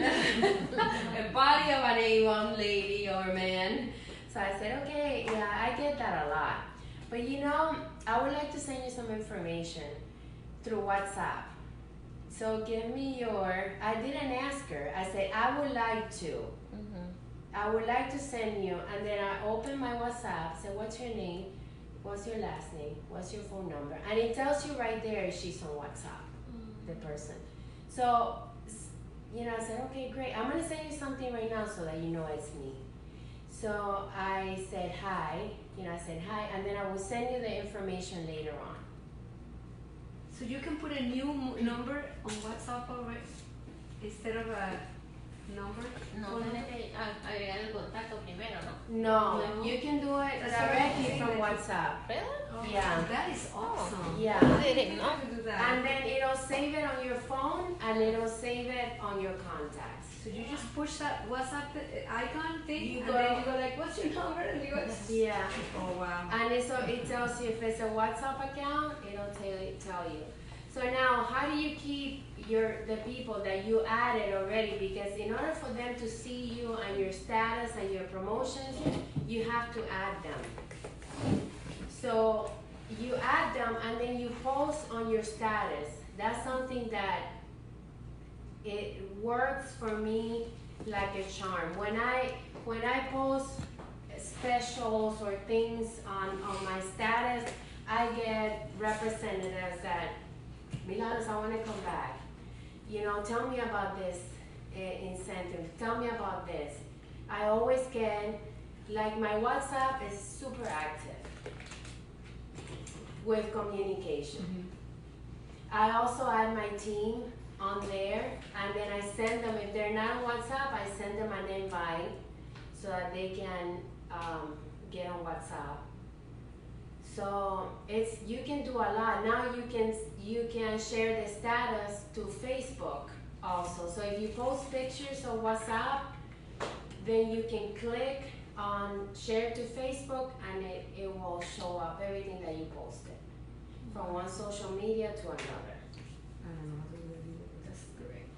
A body of an Avon lady or man. So I said, okay, yeah, I get that a lot. But you know, I would like to send you some information through WhatsApp. So give me I didn't ask her. I said, I would like to. I would like to send you, and then I open my WhatsApp, say, what's your name? What's your last name? What's your phone number? And it tells you right there if she's on WhatsApp, the person. So, you know, I said, okay, great. I'm going to send you something right now so that you know it's me. So I said, hi. You know, I said, hi, and then I will send you the information later on. So you can put a new number on WhatsApp already instead of a number? No, tienes que agregar el contacto primero, ¿no? No, you can do it directly from WhatsApp. Really? Oh, Yeah. That is awesome. Yeah. I didn't know. Do that. And then it'll save it on your phone and it'll save it on your contacts. So you just push that WhatsApp icon thing, You and go- then you go like, what's your number? And you go, Yeah. oh wow. And it tells you if it's a WhatsApp account, it'll tell you. So now, how do you keep the people that you added already? Because in order for them to see you and your status and your promotions, you have to add them. So you add them and then you post on your status. That's something that it works for me like a charm. When I post specials or things on my status, I get representatives that, Milagros, I want to come back. You know, tell me about this incentive. Tell me about this. I always get, like my WhatsApp is super active with communication. I also add my team on there, and then I send them, if they're not on WhatsApp, I send them an invite so that they can get on WhatsApp. So you can do a lot. Now you can share the status to Facebook also. So if you post pictures on WhatsApp, then you can click on share to Facebook, and it will show up everything that you posted from one social media to another. I don't know how to do it. That's great.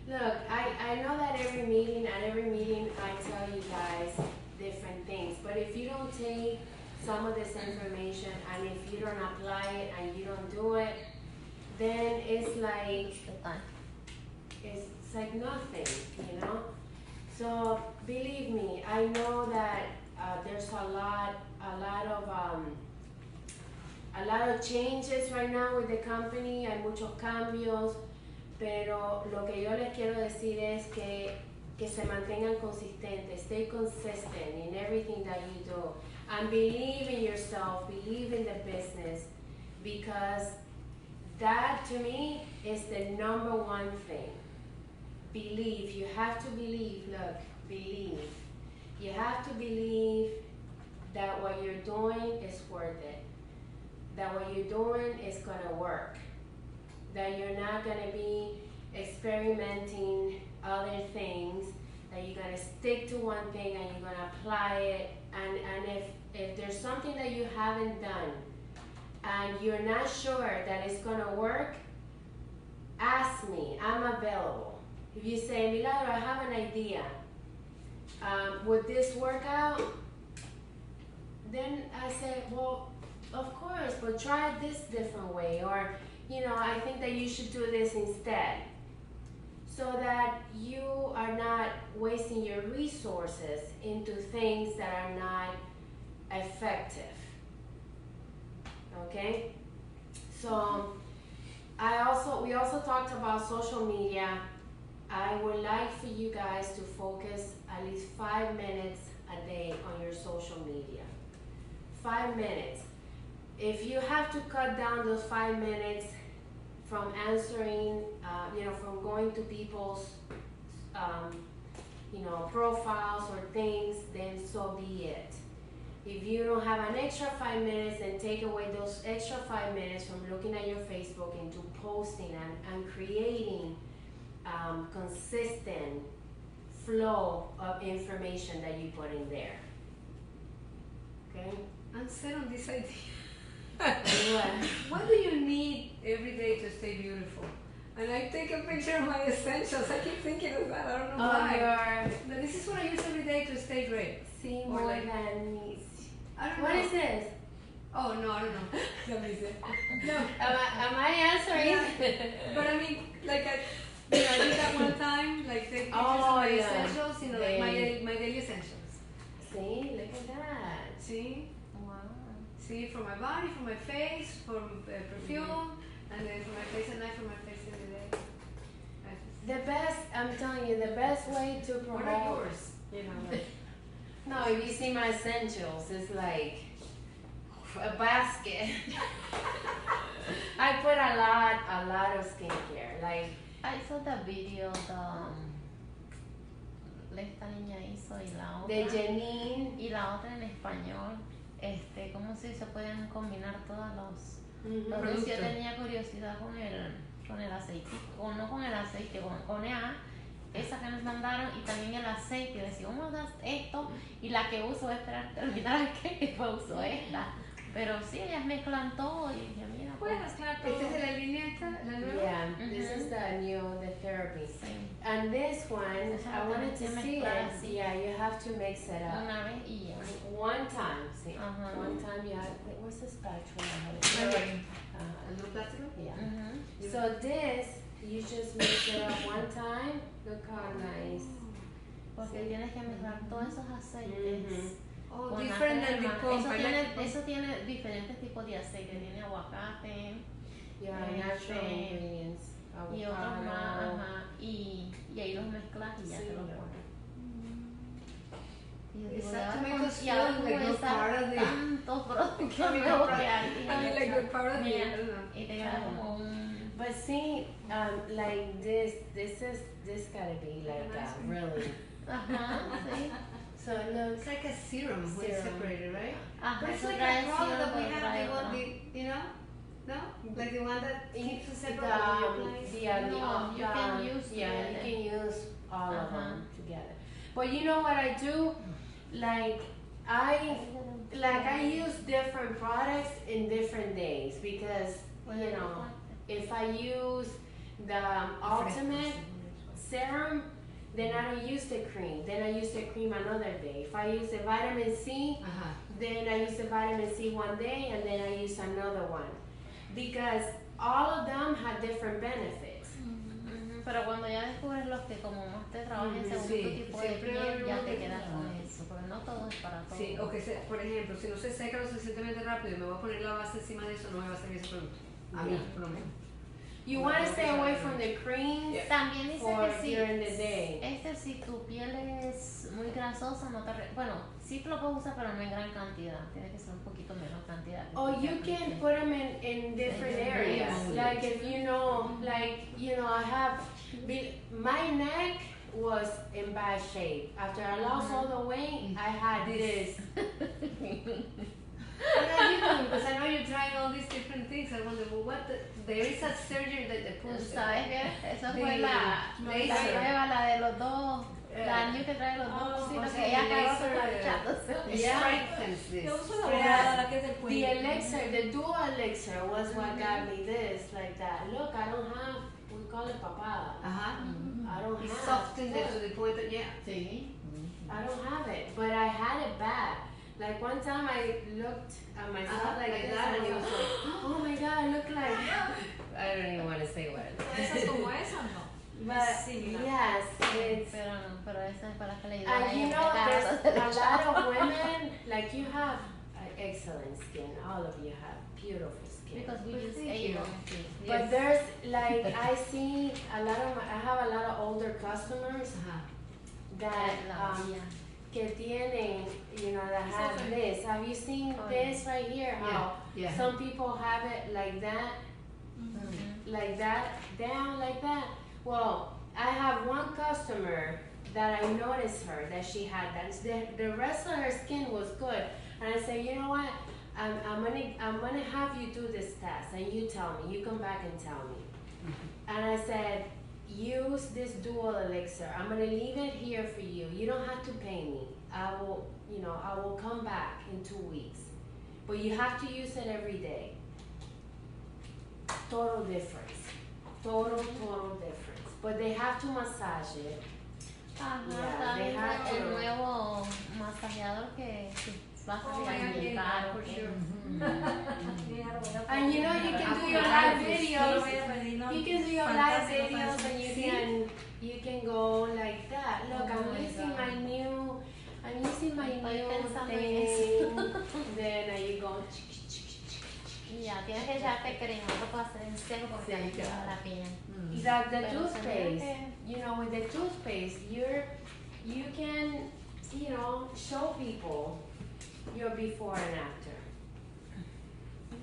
Look, I know that at every meeting I tell you guys different things, but if you don't take some of this information and if you don't apply it and you don't do it, then it's like nothing, you know? So believe me, I know that there's a lot of changes right now with the company, hay muchos cambios, pero lo que yo les quiero decir es que se mantengan consistentes, stay consistent in everything that you do, and believe in yourself, believe in the business, because that to me is the number one thing. Believe, you have to believe, look, believe. You have to believe that what you're doing is worth it, that what you're doing is gonna work, that you're not gonna be experimenting other things, that you're gonna stick to one thing and you're gonna apply it, and if there's something that you haven't done and you're not sure that it's gonna work, ask me, I'm available. If you say, Milagro, I have an idea, would this work out? Then I say, well, of course, but try it this different way, or, you know, I think that you should do this instead, so that you are not wasting your resources into things that are not effective, okay? So, we also talked about social media. I would like for you guys to focus at least 5 minutes a day on your social media. 5 minutes. If you have to cut down those 5 minutes from answering, from going to people's, profiles or things, then so be it. If you don't have an extra 5 minutes, then take away those extra 5 minutes from looking at your Facebook into posting and creating consistent flow of information that you put in there. Okay? I'm set on this idea. What? What do you need every day to stay beautiful? And I take a picture of my essentials. I keep thinking of that. I don't know why. But this is what I use every day to stay great. See, Or more like- than me. I don't What know. is this? Oh, no, I don't know. Somebody said. No. Am I answering? Yeah. But I mean, like, I did that one time, like, take pictures of Oh, my yeah. essentials, like my daily essentials. See, look at that. See? Wow. See, for my body, for my face, for perfume, and then for my face at night, for my face in the day. The best, I'm telling you, the best way to promote. What are yours? You know, like, no, if you see my essentials, it's like a basket. I put a lot of skincare. Like, I saw the video esta niña hizo y la otra. de Janine. Y la otra en español. ¿Cómo se pueden combinar todos los Mhm. productos? Yo tenía curiosidad con el aceite, o no con el aceite, con esa que nos mandaron, y también el aceite. Yo decía, ¿cómo das esto? Y la que uso es esperar terminar aquí, y después uso esta. Pero sí, ellas mezclan todo y dije, mira, Puedes mezclar todo. ¿Esta es la línea esta, la nueva? Yeah, this is the therapy. sí. And this one, I wanted to see it. Así. Yeah, you have to mix it up. Una vez y ya. One time, see. Uh-huh. One time you have, where's the spatula? ¿El no plástico? Yeah. Ujú. So this, you just mix it up one time. Look how nice. porque tienes que mezclar todos esos aceites. Oh, con la different than the crema. pump. Eso tiene diferentes tipos de aceite. Tiene aguacate, Yeah, natural ingredients. y otros Avocado. más, ajá, y ahí los mezclas y ya Sí, te los no. pones. Y yo Is digo, that to ya make con- us y ahora feel like con we're esa part of the- tantos productos Chemical nuevos que product. hay. I mean, like we're part of the, Mira, I don't know. y te queda como un... But see, like this gotta be like really. Ajá, sí. So it looks. It's like a serum when it's Serum. separated, right? Ajá, But it's eso like trae a product that we sirope, have, trae the one, otro. you know? No? Like the one that keeps us separate No, you can use yeah, you together. can use all of Uh-huh. them together. But you know what I do? Like I use different products in different days because you know if I use the ultimate serum, then I don't use the cream. Then I use the cream another day. If I use the vitamin C, then I use the vitamin C one day and then I use another one. Because all of them have different benefits. Pero cuando ya descubres los que como más te trabajen según Sí, tu tipo de siempre piel, hay ya uno te que- quedas con eso, porque no todo es para todo. Sí, o que por ejemplo, si no se seca lo suficientemente rápido y me voy a poner la base encima de eso, no me va a servir ese producto. A mí, por lo menos. You want to stay away from the creams. También dice For que si, during the day. si tu piel es muy grasosa, no te bueno, sí te lo puedes usar, pero no en gran cantidad. Tiene que ser un poquito menos cantidad. Oh, you can put them in different areas. Like if you know, I have, my neck was in bad shape. After I lost all the weight, I had this. What are you doing? Because I know you're trying all these different things. I wonder, well, there is a surgery that they put. ¿Sabes qué? Esa fue The la laser. nueva, la de los dos. La new que trae los dos. Sí, o lo sea, que ella the acabó laser, planchándose. It strengthens this. Yo uso la abogada, la que es del The cuello. elixir, the dual elixir was what got me this, like that. Look, I don't have, we call it papada. I don't It have. softens it to the point that, yeah. Sí. I don't have it, but I had it bad. Like one time I looked at myself like this that, and and it was like, oh my god, I look like, I don't even want to say what it Esas como esas, no. But Similar. yes, it's, Pero esa es para que le and you know, there's a lot of women, like you have excellent skin, all of you have beautiful skin. Because we use Thank you. Avon. But there's like, I see a lot of, I have a lot of older customers that, que tienen, that have this. Have you seen this right here? How Yeah. some people have it like that, down like that. Well, I have one customer that I noticed her that she had that. The rest of her skin was good, and I said, you know what? I'm gonna have you do this test, and you tell me. You come back and tell me. And I said, use this dual elixir. I'm gonna leave it here for you. You don't have to pay me. I will come back in 2 weeks. But you have to use it every day. Total difference. Total difference. But they have to massage it. Ajá, Yeah, they have está el to. nuevo masajeador que va a Oh, salir bien yeah, caro. for sure. And you can do your live videos. You can do your live videos and you can go like that. Look, I'm using my new thing. Then you go. Y ya, tienes que echarte crema, no lo puedes hacer en seco porque te quema la piel. The toothpaste, with the toothpaste, you can, show people your before and after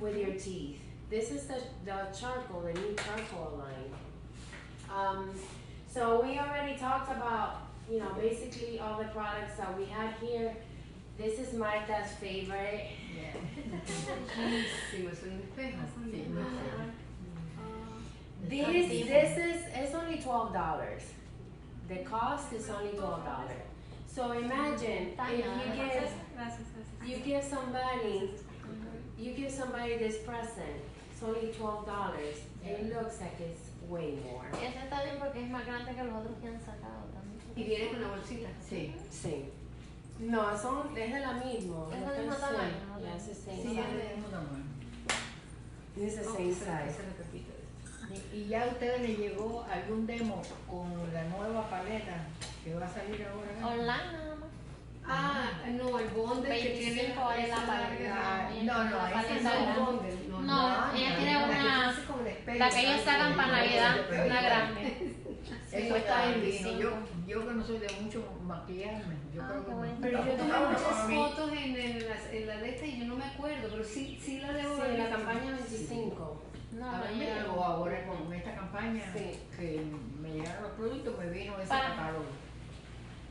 with your teeth. This is the charcoal, the new charcoal line. So we already talked about, basically all the products that we had here. This is Marta's favorite. Buenísimo, es un espejo. Sí, muy feo. This is, it's only $12. The cost is only $12. So imagine if you give somebody this present, it's only $12. It looks like it's way more. Ese está bien porque es más grande que los otros que han sacado también. Y viene con una bolsita. Sí. Sí. No, es de la misma. Es del mismo tamaño, ¿no? Yeah, it's the same Sí, size. es una buena. It's the same size. Esa es la capita. ¿Y ya a ustedes les llegó algún demo con la nueva paleta ¿Qué va a salir ahora? Online nada más. Ah, no, el bundle que tiene 25 vale la esa paleta. larga. No, ese paleta no es grande. el bundle. No, ella tiene una, la que ellos sacan para Navidad, una grande. Eso está en 25. vino. Yo que no soy de mucho maquillarme, yo creo que bueno. Pero yo tomé no, muchas para mí. fotos en la de esta y yo no me acuerdo, pero sí la debo Sí, haber la visto. campaña 25. No, A no mí me llega. llegó ahora con esta campaña Sí. que me llegaron los productos, me vino ese Para- catálogo.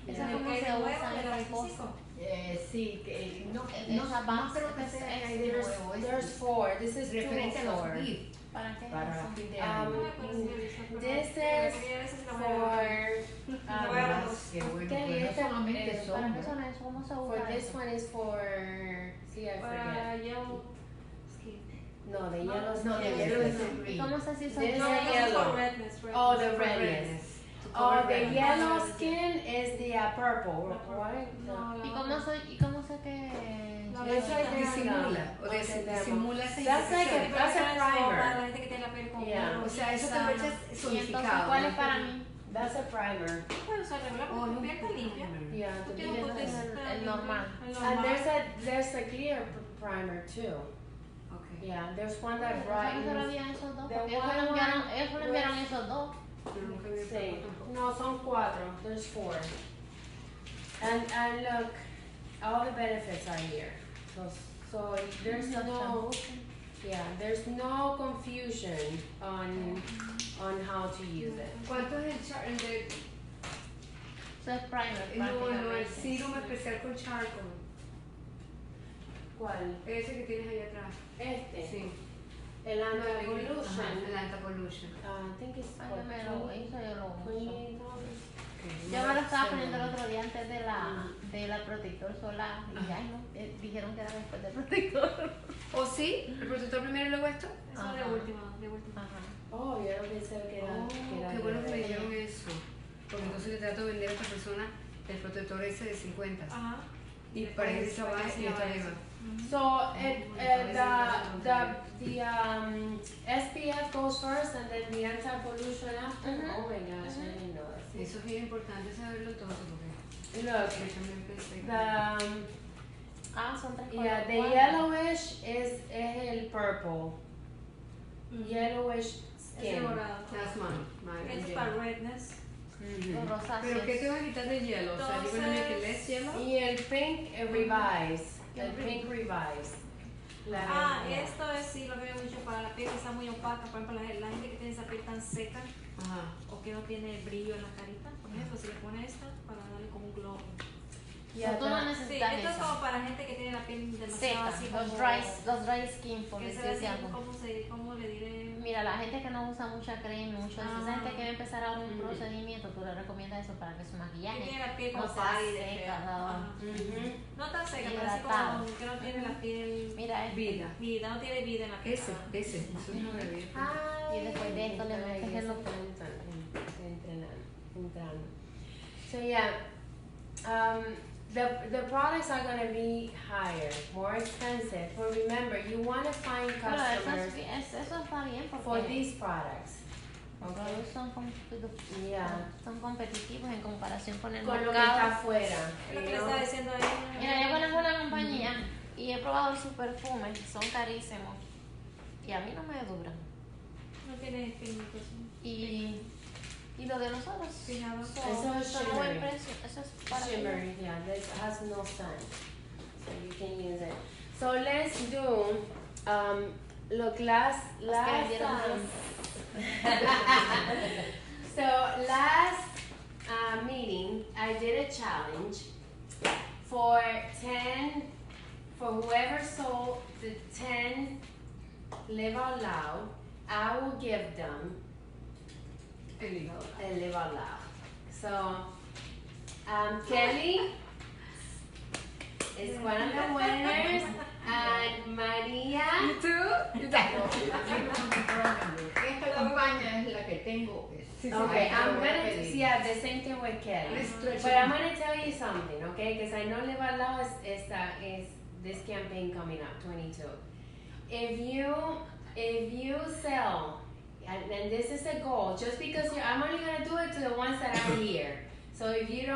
Esa ¿El como que se es nuevo usa de la esas 25? cosas. Sí, que no Esa base, creo que ese sea es el de There's, nuevo, there's es four. This is referente a los 204. gifts ¿Para qué es para eso? fin de Um, año. No me acuerdo si lo he visto, pero This la is mayoría de veces la voy a ver. for La voy a ver dos. Qué bueno, ¿Qué pues no dice? solamente ¿Para ¿Para son, qué son eso? ¿Cómo se for usa this eso? one is for see I Para forget. yellow skin. No, the yellow no, de skin yellow is es el ¿Y green. cómo sé si son This is No, the eso es yellow. for redness. Oh, the For redness. To Oh, cover the redness. yellow skin is the purple, right? No, la ¿Y cómo sé que La It's otra like es Disimula, o Okay, disimula esa That's like imperfección. That's a primer. Para la gente que tiene la piel como Yeah. O sea, eso te lo echas y entonces solidificado. cuál ¿no? es para mí? That's a primer. Puede usar regular porque tu piel está limpia. Yeah, Tu the piel big no one. está el normal. El And normal. there's a clear primer too. Okay. Yeah, there's one that ¿Solo brightens. habían esos dos? The Porque ellos one le enviaron esos dos. Yo nunca había Sí. probado tampoco. No, son cuatro. There's four. And look, all the benefits are here. So there's no there's no confusion on how to use it. ¿Cuánto es el de Eso es primer. no, el prácticamente. serum especial con charcoal? ¿Cuál? Ese que tienes ahí atrás. Este. Sí. El Ajá, anti-pollution. el anti-pollution. I think it's Ay, yo me lo hizo, yo lo uso. $28. Yo me lo estaba poniendo el otro día antes de la protector solar. Y ay, no, dijeron que era después del protector. ¿O sí? ¿El protector primero y luego esto? Eso Ajá. es de última, de última. Ajá. Oh, yo no pensé que era. Oh, que era qué bueno que me de- dijeron eso. Porque entonces le trato de vender a esta persona el protector ese de 50. Ajá. Y para que se baje y esto arriba. So the SPF goes first and then the anti-pollution after. Oh my gosh, I didn't know that. Eso es bien importante saberlo todo porque Look, yo también pensé que... Son tres yeah, colores. the yellowish is el purple. Yellowish Ese skin. dorado. That's mine. Este es para redness. Los rosáceos. ¿Pero qué te va a quitar de hielo? O sea, yo creo que less yellow. Y el pink revise. El pink revise. Esto es sí lo veo mucho para la piel que está muy opaca. Por ejemplo, la gente que tiene esa piel tan seca Ajá. o que no tiene brillo en la carita. Por ejemplo, si le pone esta para darle como un glow. Yeah, Tú no that- Sí, necesitas esto es eso. como para gente que tiene la piel demasiado Seca, así los como... dry skin, por que se ve decirte así, algo. ¿cómo le diré? Mira, la gente que no usa mucha crema, mucho eso, esa gente que va a empezar a un Mm. procedimiento, tú le recomiendas eso para que su Que maquillaje tiene la piel no como sea pálida. seca, fea. no. Ajá. Mhm. No tan seca, pero así Hidratado. como que no tiene la piel... Mira, Vida. Vida, no tiene vida en la piel. Ese. Eso es una maravilla. Y después de esto le Ay, metes el eso otro. entrando. So yeah, the products are going to be higher, more expensive. But remember, you want to find Pero eso, customers eso está bien for porque these products. los Okay. productos Yeah. son competitivos en comparación con el Con lo que está mercado. afuera. Es lo que you le know? estaba diciendo ahí. Mira, yo conozco una compañía y he probado sus perfumes, son carísimos y a mí no me duran. No tiene pigmentos. Y lo de nosotros Fijados. Eso es son a buen shimmery. precio, eso es para Shimmery, yeah, this has no sun, so you can use it. So let's do, look, last, so last meeting, I did a challenge for whoever sold the 10 live out loud, I will give them El hígado. a live out loud. So, Kelly is one of the winners, and Maria. ¿Y tú? Esta campaña es la que tengo. Okay, Ahí I'm lo voy a gonna pedir. yeah, the same thing with Kelly. Stretch But it. I'm gonna tell you something, okay? Because I know Live Out Loud is this campaign coming up, 22. If you sell, and this is a goal, just because I'm only gonna do it to the ones that are here. So if you're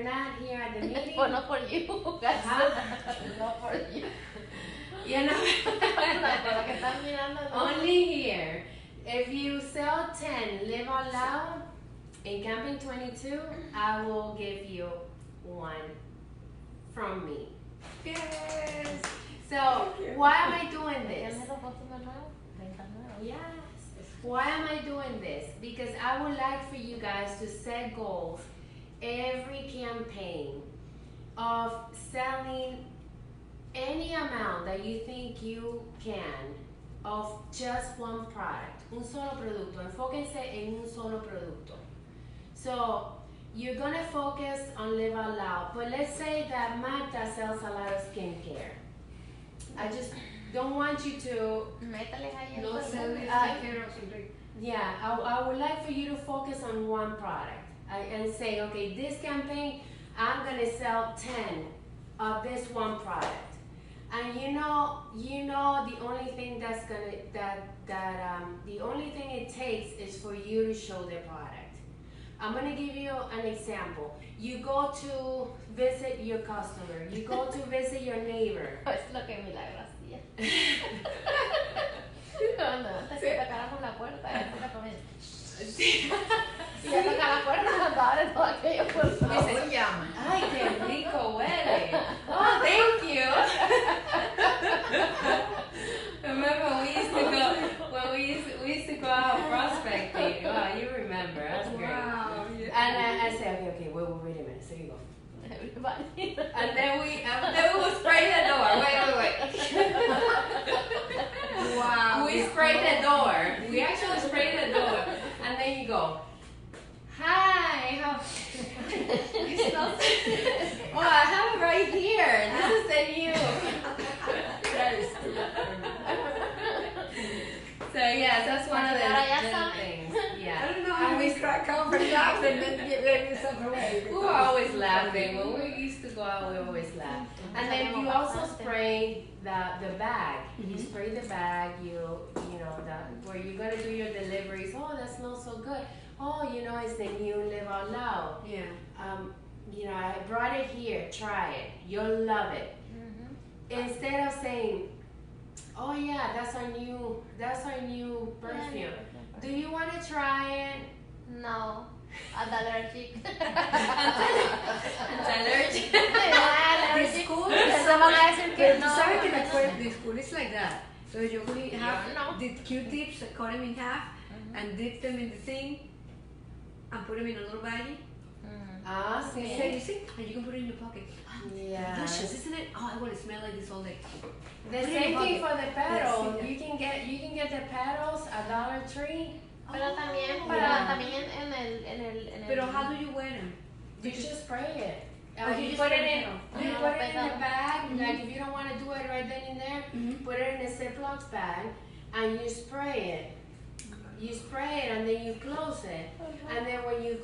not here at the meeting, Well, not for you, guys. Not for you. you know, No, por lo que están mirando, no. only here. If you sell 10 live out loud in campaign 22, I will give you one from me. Yes. So why am I doing this? ¿Tienes los costos nuevos? Ventas nuevas. Yes. Why am I doing this? Because I would like for you guys to set goals every campaign of selling any amount that you think you can of just one product, un solo producto. Enfóquense en un solo producto. So you're gonna focus on live out loud. But let's say that Magda sells a lot of skincare. I just don't want you to. Métales ahí No el selling Ah. skincare or something. Yeah, I would like for you to focus on one product and say, okay, this campaign, I'm gonna sell 10 of this one product. And you know, the only thing the only thing it takes is for you to show the product. I'm gonna give you an example. You go to visit your customer. You go to visit your neighbor. Es lo que Milagro hacía. Cuando antes que tocáramos la puerta, él toca conmigo. Y ya toca la puerta cuando abre todo aquello por ¿Cómo llaman? Ay, qué rico huele. Oh, thank you. Remember we used to go out prospecting. Wow, you remember? That's great. Wow. Yeah. And I say, okay, wait a minute. So you go. everybody. And then we would spray the door. Wait. Wow. We sprayed the door. We actually sprayed the door. And then you go, hi. You smell oh, I have it right here. This is the new. That is true. So yes, that's one of the Ahora ya little saben. things. I Yeah. don't know how we crack up and laugh and then give stuff away. We were always laughing. When we used to go out, we always laugh. And then you also spray the bag. You spray the bag. You know where you're gonna do your deliveries. Oh, that smells so good. Oh, it's the new Live Out Loud. Yeah. I brought it here. Try it. You'll love it. Instead of saying, oh yeah, that's our new perfume. Do you want to try it? No, I'm allergic. It's allergic. The school is Se van a decir que Tú no. sabes que después the school is like that. So you only have no. the Q-tips, cut them in half, and dip them in the thing, and put them in a little baggie. Ah, You sí. see, and you can put it in your pocket. Yeah. Delicious, isn't it? Oh, I want to smell like this all day. The Put it in same your thing pocket. for the pedals. Yes, You can get the pedals at Dollar Tree. Pero también, Yeah. también en el. Pero how do you wear them? You just spray it. Oh, you you just put spray it the in. pedal. You Ajá, put it in pedal. the bag. Like if you don't want to do it right then and there, put it in a Ziploc bag and you spray it. You spray it and then you close it. And then when you're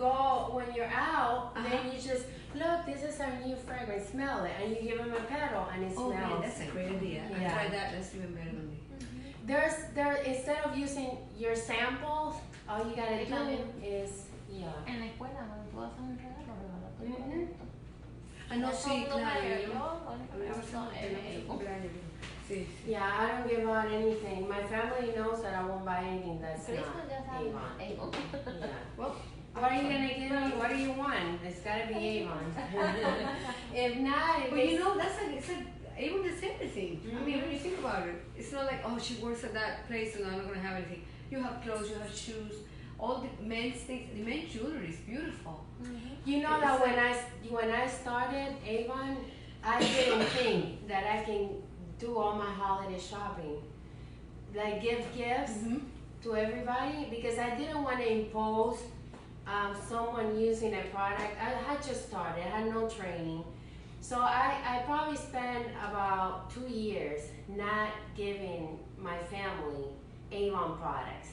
out, then you just look. This is our new fragrance. Smell it, and you give them a pedal, and it Oh smells. man, that's a great idea. Yeah. I tried that. That's even better than me. There instead of using your samples, all you gotta do is En la escuela, cuando tú haces un regalo tu Mhm. producto. I know, Eso sí, no claro. me yo- yo, bueno, a mí me eso, gusta el cumpleaños. Sí, sí. Yeah, I don't give out anything. My family knows that I won't buy anything that's Christmas not ya sabes. Avon. Avon. Yeah. Well, What are you gonna give me? What do you want? It's gotta be Avon. If not, if but it's, you know, it's like, Avon has everything. I mean, when you think about it, it's not like, oh, she works at that place and I'm not gonna have anything. You have clothes, you have shoes, all the men's things. The men's jewelry is beautiful. you know that when I started Avon, I didn't think that I can do all my holiday shopping, like give gifts to everybody, because I didn't want to impose someone using a product. I had just started, I had no training. So I probably spent about 2 years not giving my family Avon products.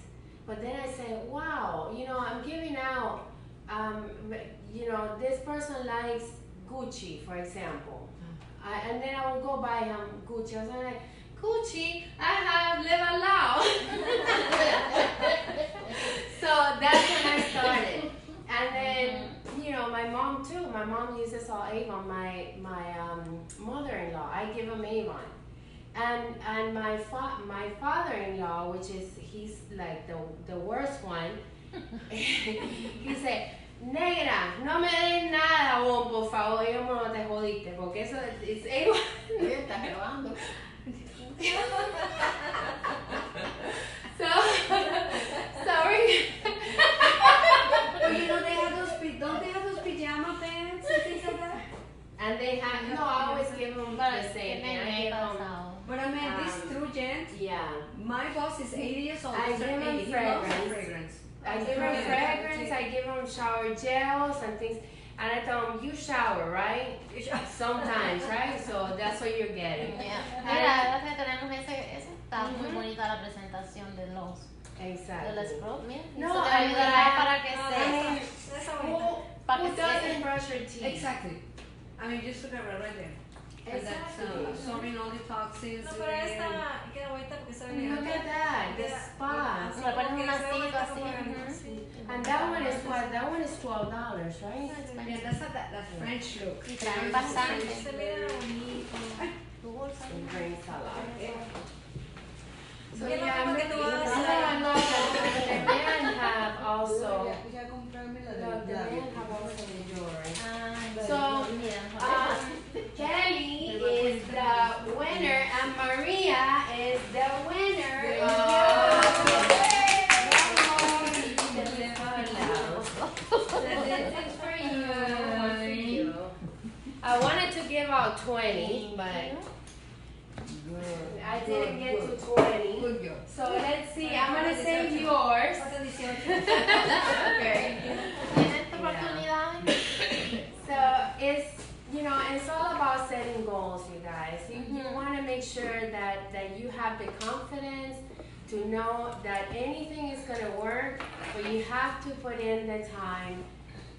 But then I said, wow, I'm giving out, this person likes Gucci, for example. And then I would go buy him Gucci. I was like, Gucci, I have Live Out Loud. So that's when I started. And then, my my mom too. My mom uses all Avon. My mother-in-law, I give him Avon, and my father-in-law, which is he's like the worst one. He said, negra, no me des nada, Avon, por favor, yo no te jodiste, porque eso es Avon. Estás grabando. Sorry. You know, don't they have those pajama pants and things like that? And they have, no, I always give them the same. Tiene I give them, But I mean, these two gents, yeah. my boss is 80 years old. I He's give him 80. He loves fragrance. fragrance. I give them fragrance, I give them shower gels and things. And I tell them, you shower, right? Sometimes, right? So that's what you're getting. Yeah. Mira, ahora que tenemos eso está muy bonita la presentación de los Exactly. scrub. Mira, No, eso te I ayudará para mean, que I mean, Esa who, bonita. who doesn't brush your teeth? Exactly. I mean, just look at it right there. And that's Exactly. absorbing all the toxins. No, pero esta queda bonita porque se ve Look elegante. at that, the spa. Se le ponen Porque un se ve lacito bonita así. como Ujú. sí. And that one is what? That one is $12, right? Yeah, that's not that French look. Y traen bastante. Se mira bonito. Tu bolsa. It brings a lot. So ¿Qué es lo yeah, mismo que tú vas a the hacer? men have also, Ya comprarme la the men have also the jewelry. Ah, So, mira, Kelly is the winner and Maria is the winner This is for you. I wanted to give out 20, but I didn't get to 20. Good job. So let's see, I'm gonna save yours. Falta 18. Okay. tienes tu oportunidad. So it's all about setting goals, you guys. You want to make sure that you have the confidence to know that anything is going to work, but you have to put in the time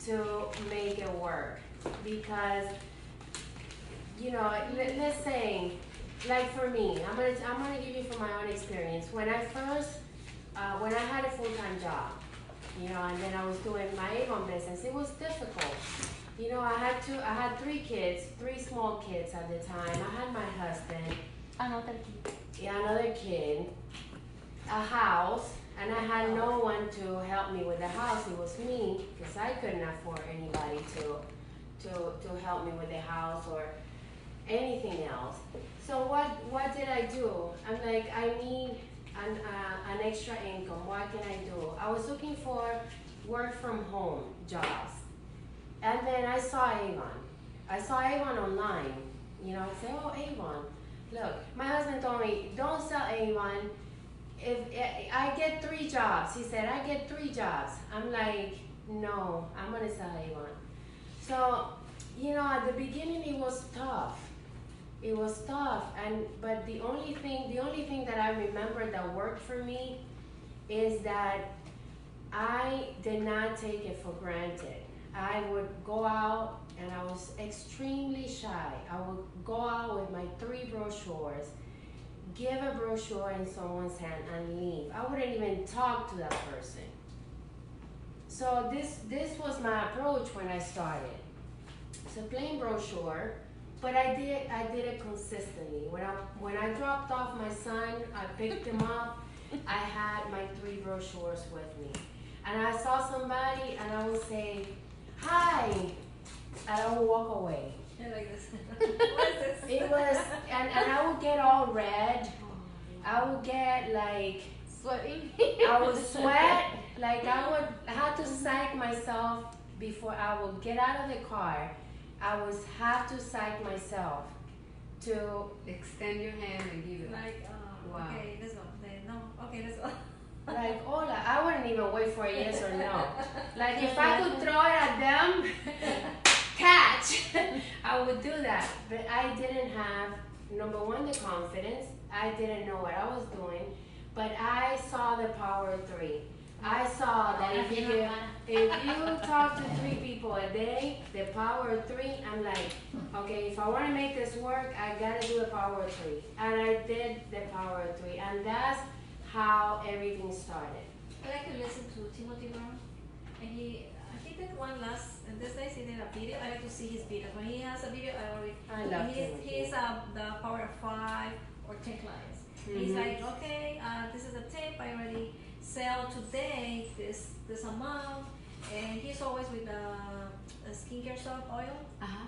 to make it work. Because, let's say, like for me, I'm gonna give you from my own experience. When I had a full-time job, and then I was doing my Avon business, it was difficult. I had 3 kids, 3 small kids at the time. I had my husband, Anota aquí. another kid, a house, and I had no one to help me with the house. It was me, because I couldn't afford anybody to help me with the house or anything else. So what did I do? I'm like, I need an extra income. What can I do? I was looking for work from home jobs. And then I saw Avon. I saw Avon online. I said, oh, Avon. Look, my husband told me, don't sell Avon. If I get 3 jobs. He said, I get 3 jobs. I'm like, no, I'm gonna sell Avon. So, at the beginning it was tough. It was tough, but the only thing that I remember that worked for me is that I did not take it for granted. I would go out, and I was extremely shy. I would go out with my 3 brochures, give a brochure in someone's hand, and leave. I wouldn't even talk to that person. So this was my approach when I started. It's a plain brochure, but I did it consistently. When I dropped off my son, I picked him up. I had my 3 brochures with me, and I saw somebody, and I would say, hi, and I would walk away. I like this. What is this? It was, and I would get all red. I would get like, Sweating. I would sweat. Like I had to psych myself before I would get out of the car. I would have to psych myself to Extend your hand and give it. Like, Wow. okay, let's go. Then, no, okay, let's go. like, hola. I wouldn't even wait for a yes or no. Like if I could throw it at them, catch, I would do that. But I didn't have, number one, the confidence. I didn't know what I was doing, but I saw the power of 3. I saw that if you talk to 3 people a day, the power of 3, I'm like, okay, if I want to make this work, I gotta do the power of 3. And I did the power of 3, and that's how everything started. I like to listen to Timothy Brown, and he did one last, and this days he did a video. I like to see his videos. When he has a video, I love he's the power of 5 or 10 clients. He's like, okay, this is a tip. I already sell today this amount, and he's always with a skincare soap oil.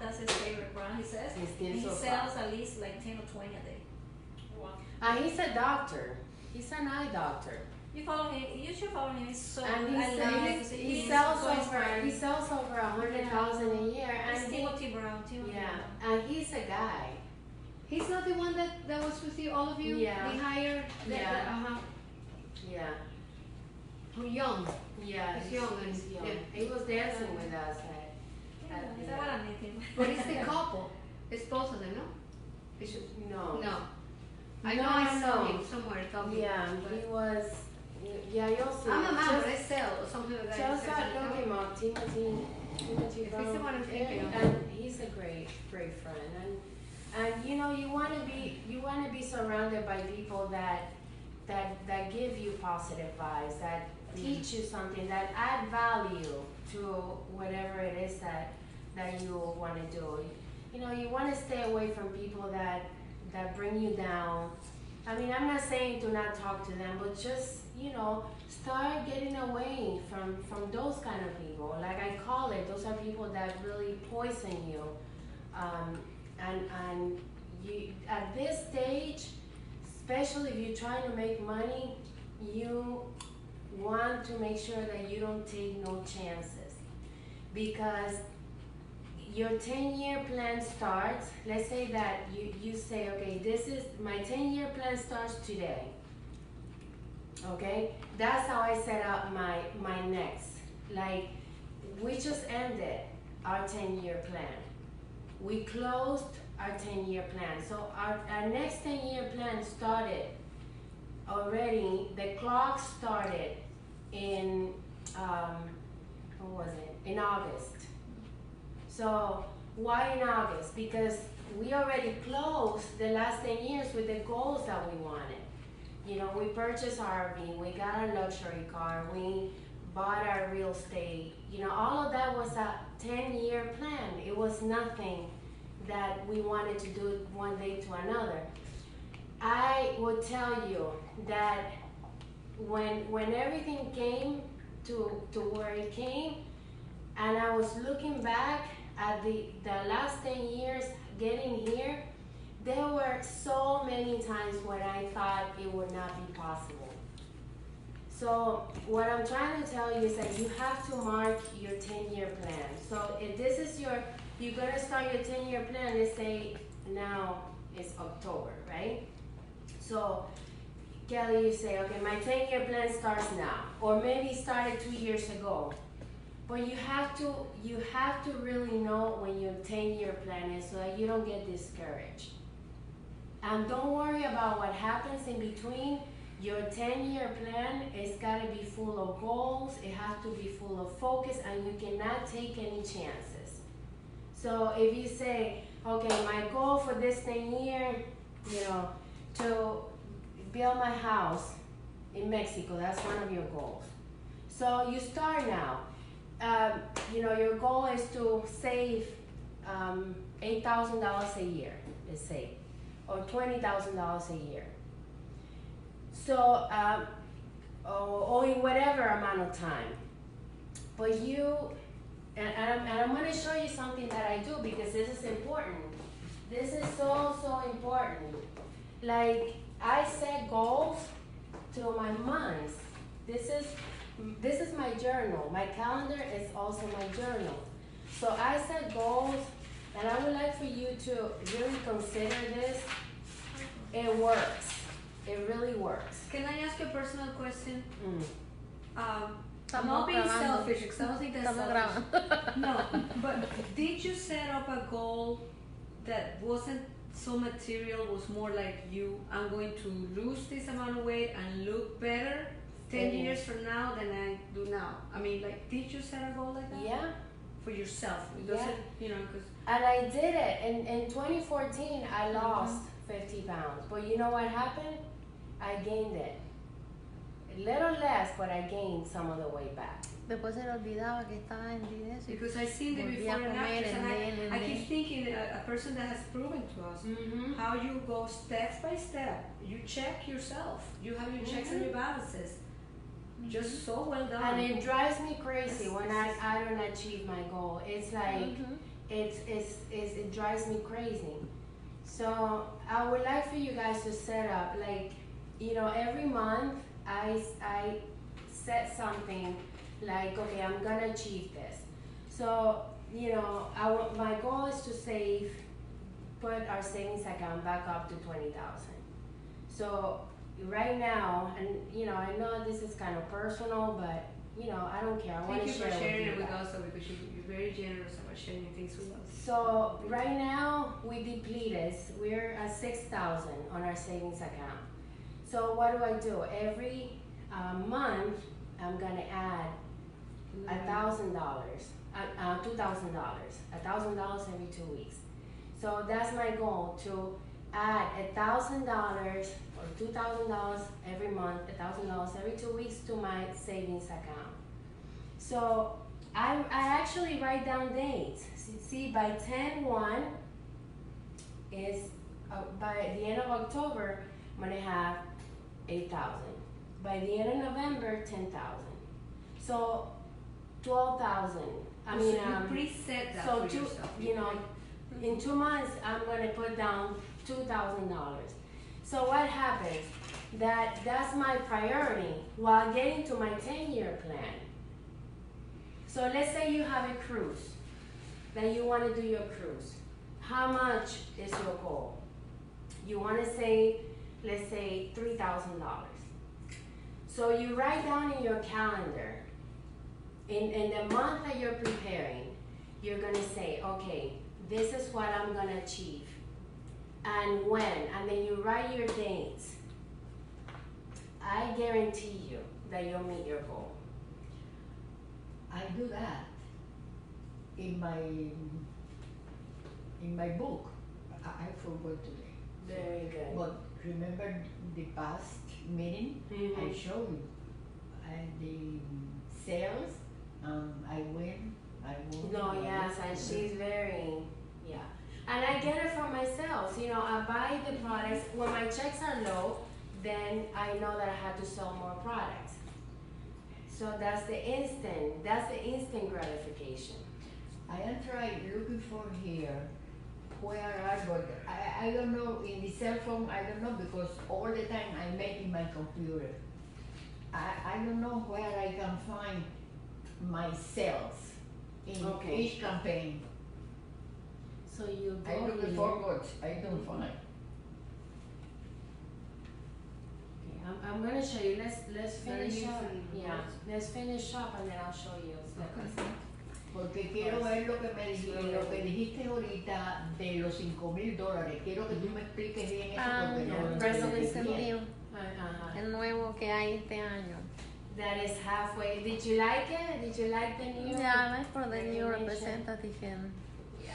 That's his favorite brand. He says he sells at least like 10 or 20 a day. Wow. He's a doctor. He's an eye doctor. You follow him. You should follow him. He's so And good. he sells over 100,000 a year. And Timothy Brown. and he's a guy. He's not the one that was with you, all of you? Yeah. The higher? Yeah. Who young? Yeah. He's young. He's young. Yeah. He was dancing with us But it's the couple. It's both of them, no? It's No. no. I know I saw him somewhere talking. Yeah, he was. Yeah, you'll see. I'm a man, but I sell or something like that. Just start looking up Timothy If Brown. it's the one I'm thinking of. And he's a great friend. And you know, you want to be surrounded by people that give you positive vibes, that teach you something, that add value to whatever it is that you want to do. You know, you want to stay away from people that bring you down. I mean, I'm not saying to not talk to them, but just, you know, start getting away from those kind of people. Like I call it, those are people that really poison you. And you, at this stage, especially if you're trying to make money, you want to make sure that you don't take no chances. Because your 10-year plan starts, let's say that you say, okay, this is, my 10-year plan starts today. Okay? That's how I set up my next. Like, we just ended our 10-year plan. We closed our 10-year plan. So our next 10-year plan started already, the clock started in, what was it? In August. So why in August? Because we already closed the last 10 years with the goals that we wanted. You know, we purchased our RV, we got our luxury car, we bought our real estate. You know, all of that was a 10-year plan. It was nothing that we wanted to do one day to another. I would tell you that when everything came to where it came, and I was looking back at the last 10 years getting here, there were so many times when I thought it would not be possible. So what I'm trying to tell you is that you have to mark your 10-year plan. So if this is you're gonna start your 10-year plan, let's say now it's October, right? So Kelly, you say, okay, my 10-year plan starts now, or maybe it started 2 years ago. But you have to really know when your 10-year plan is so that you don't get discouraged. And don't worry about what happens in between. Your 10-year plan has got to be full of goals. It has to be full of focus, and you cannot take any chances. So if you say, okay, my goal for this 10-year, you know, to build my house in Mexico, that's one of your goals. So you start now. You know, your goal is to save $8,000 a year, let's say, or $20,000 a year. So, or in whatever amount of time. But you, and I'm going to show you something that I do because this is important. This is so important. Like, I set goals through my months. This is my journal. My calendar is also my journal. So I set goals, and I would like for you to really consider this. It works. It really works. Can I ask you a personal question? Estamos Not being grabando. selfish, because I don't think that's Estamos selfish. grabando. No, but did you set up a goal that wasn't so material, was more like I'm going to lose this amount of weight and look better 10 years from now than I do now? I mean, like, did you set a goal like that? Yeah. For yourself? It Yeah. doesn't, you know, because... And I did it. In 2014, I lost 50 pounds. But you know what happened? I gained it. A little less, but I gained some of the weight back. después se le olvidaba que estaba en dinero. Because I seen the Volví a before and comer, afters, and and I then. keep thinking a person that has proven to us how you go step by step. You check yourself. You have your checks and your balances. Just so well done. And it drives me crazy when I don't achieve my goal. It's like it drives me crazy. So I would like for you guys to set up, like, you know, every month I set something like, okay, I'm gonna achieve this. So, you know, my goal is to put our savings account back up to 20,000. So right now, and you know, I know this is kind of personal, but you know, I don't care. I want Thank to you for share sharing it with with you guys. us, because you're very generous about sharing things with us. So right now we depleted. We're at 6,000 on our savings account. So what do? Every month I'm gonna add $1,000, $2,000, $1,000 every 2 weeks. So that's my goal, to add $1,000 or $2,000 every month, $1,000 every 2 weeks to my savings account. So I actually write down dates. See, by 10/1 is by the end of October, I'm gonna have 8,000. By the end of November, 10,000. So 12,000. I mean, you preset that so for yourself. you know, in 2 months, I'm gonna put down $2,000. So what happens? That's my priority while getting to my 10-year plan. So let's say you have a cruise, that you want to do your cruise. How much is your goal? You want to save, let's say, $3,000. So you write down in your calendar, in the month that you're preparing, you're going to say, okay, this is what I'm going to achieve, and when, and then you write your dates. I guarantee you that you'll meet your goal. I do that in my book. I forgot today. Very good. But remember the past meeting? I showed you the sales. I win. I won. No, yes, and she's very, yeah. And I get it from myself. You know, I buy the products. When my checks are low, then I know that I have to sell more products. So that's the instant gratification. I am trying looking for here where but I don't know, in the cell phone I don't know, because all the time I make in my computer. I don't know where I can find my sales in each campaign. So you go I look for but I don't find. I'm gonna show you. Let's finish Very up. easy. Yeah, let's finish up and then I'll show you. Porque quiero ver lo que dijiste ahorita de los $5,000. Quiero que tú me expliques bien eso, porque no lo entendí bien. El nuevo que hay este año. That is halfway. Did you like it? Did you like the new? Yeah, it's for the new representative. Yeah.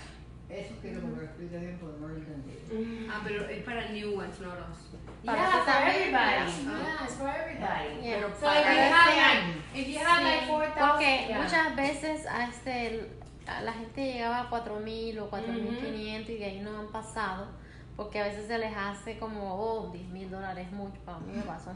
Eso quiero que me lo expliques bien, porque no lo entendí. Pero es para new ones, no los. Yeah, for everybody. Yeah. Yeah, it's for everybody. Yeah. So if you have like 4,000, Porque yeah. muchas veces la gente llegaba a 4,000 o 4,500 y de ahí no han pasado, porque a veces se les hace como, $10,000 mucho, para mí me pasó.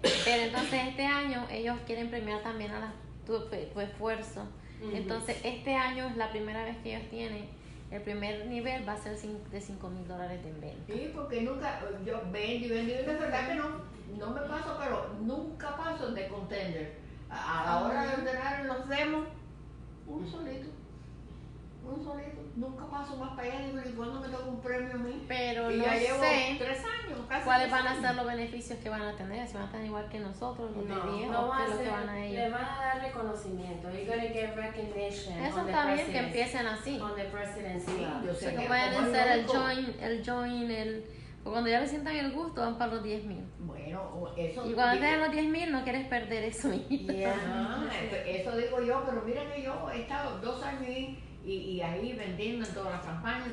Pero entonces este año ellos quieren premiar también a tu esfuerzo. Entonces este año es la primera vez que ellos tienen. El primer nivel va a ser de $5,000 de venta. Sí, porque nunca, yo vendo y es verdad que no me paso, pero nunca paso de contender. A la hora de ordenar los demos, uno solito. Nunca paso más para allá, digo, ¿y cuándo me toca un premio a mí? Pero y no ya llevo sé 3 años, casi cuáles 3 van a años. ser los beneficios que van a tener, si van a estar igual que nosotros, los de 10 no o va que a los que ser, van a ellos. le van a dar reconocimiento. You're gonna get recognition. Eso on the está bien que presidency. empiecen así. On the presidency. Sí, yo sé Que que pueden como es ser el lógico. join, o cuando ya le sientan el gusto van para los 10,000. Bueno, eso Y cuando digo- tengan los 10,000 no quieres perder eso. Eso digo yo, pero mira que yo he estado 2 años y ahí vendiendo en todas las campañas,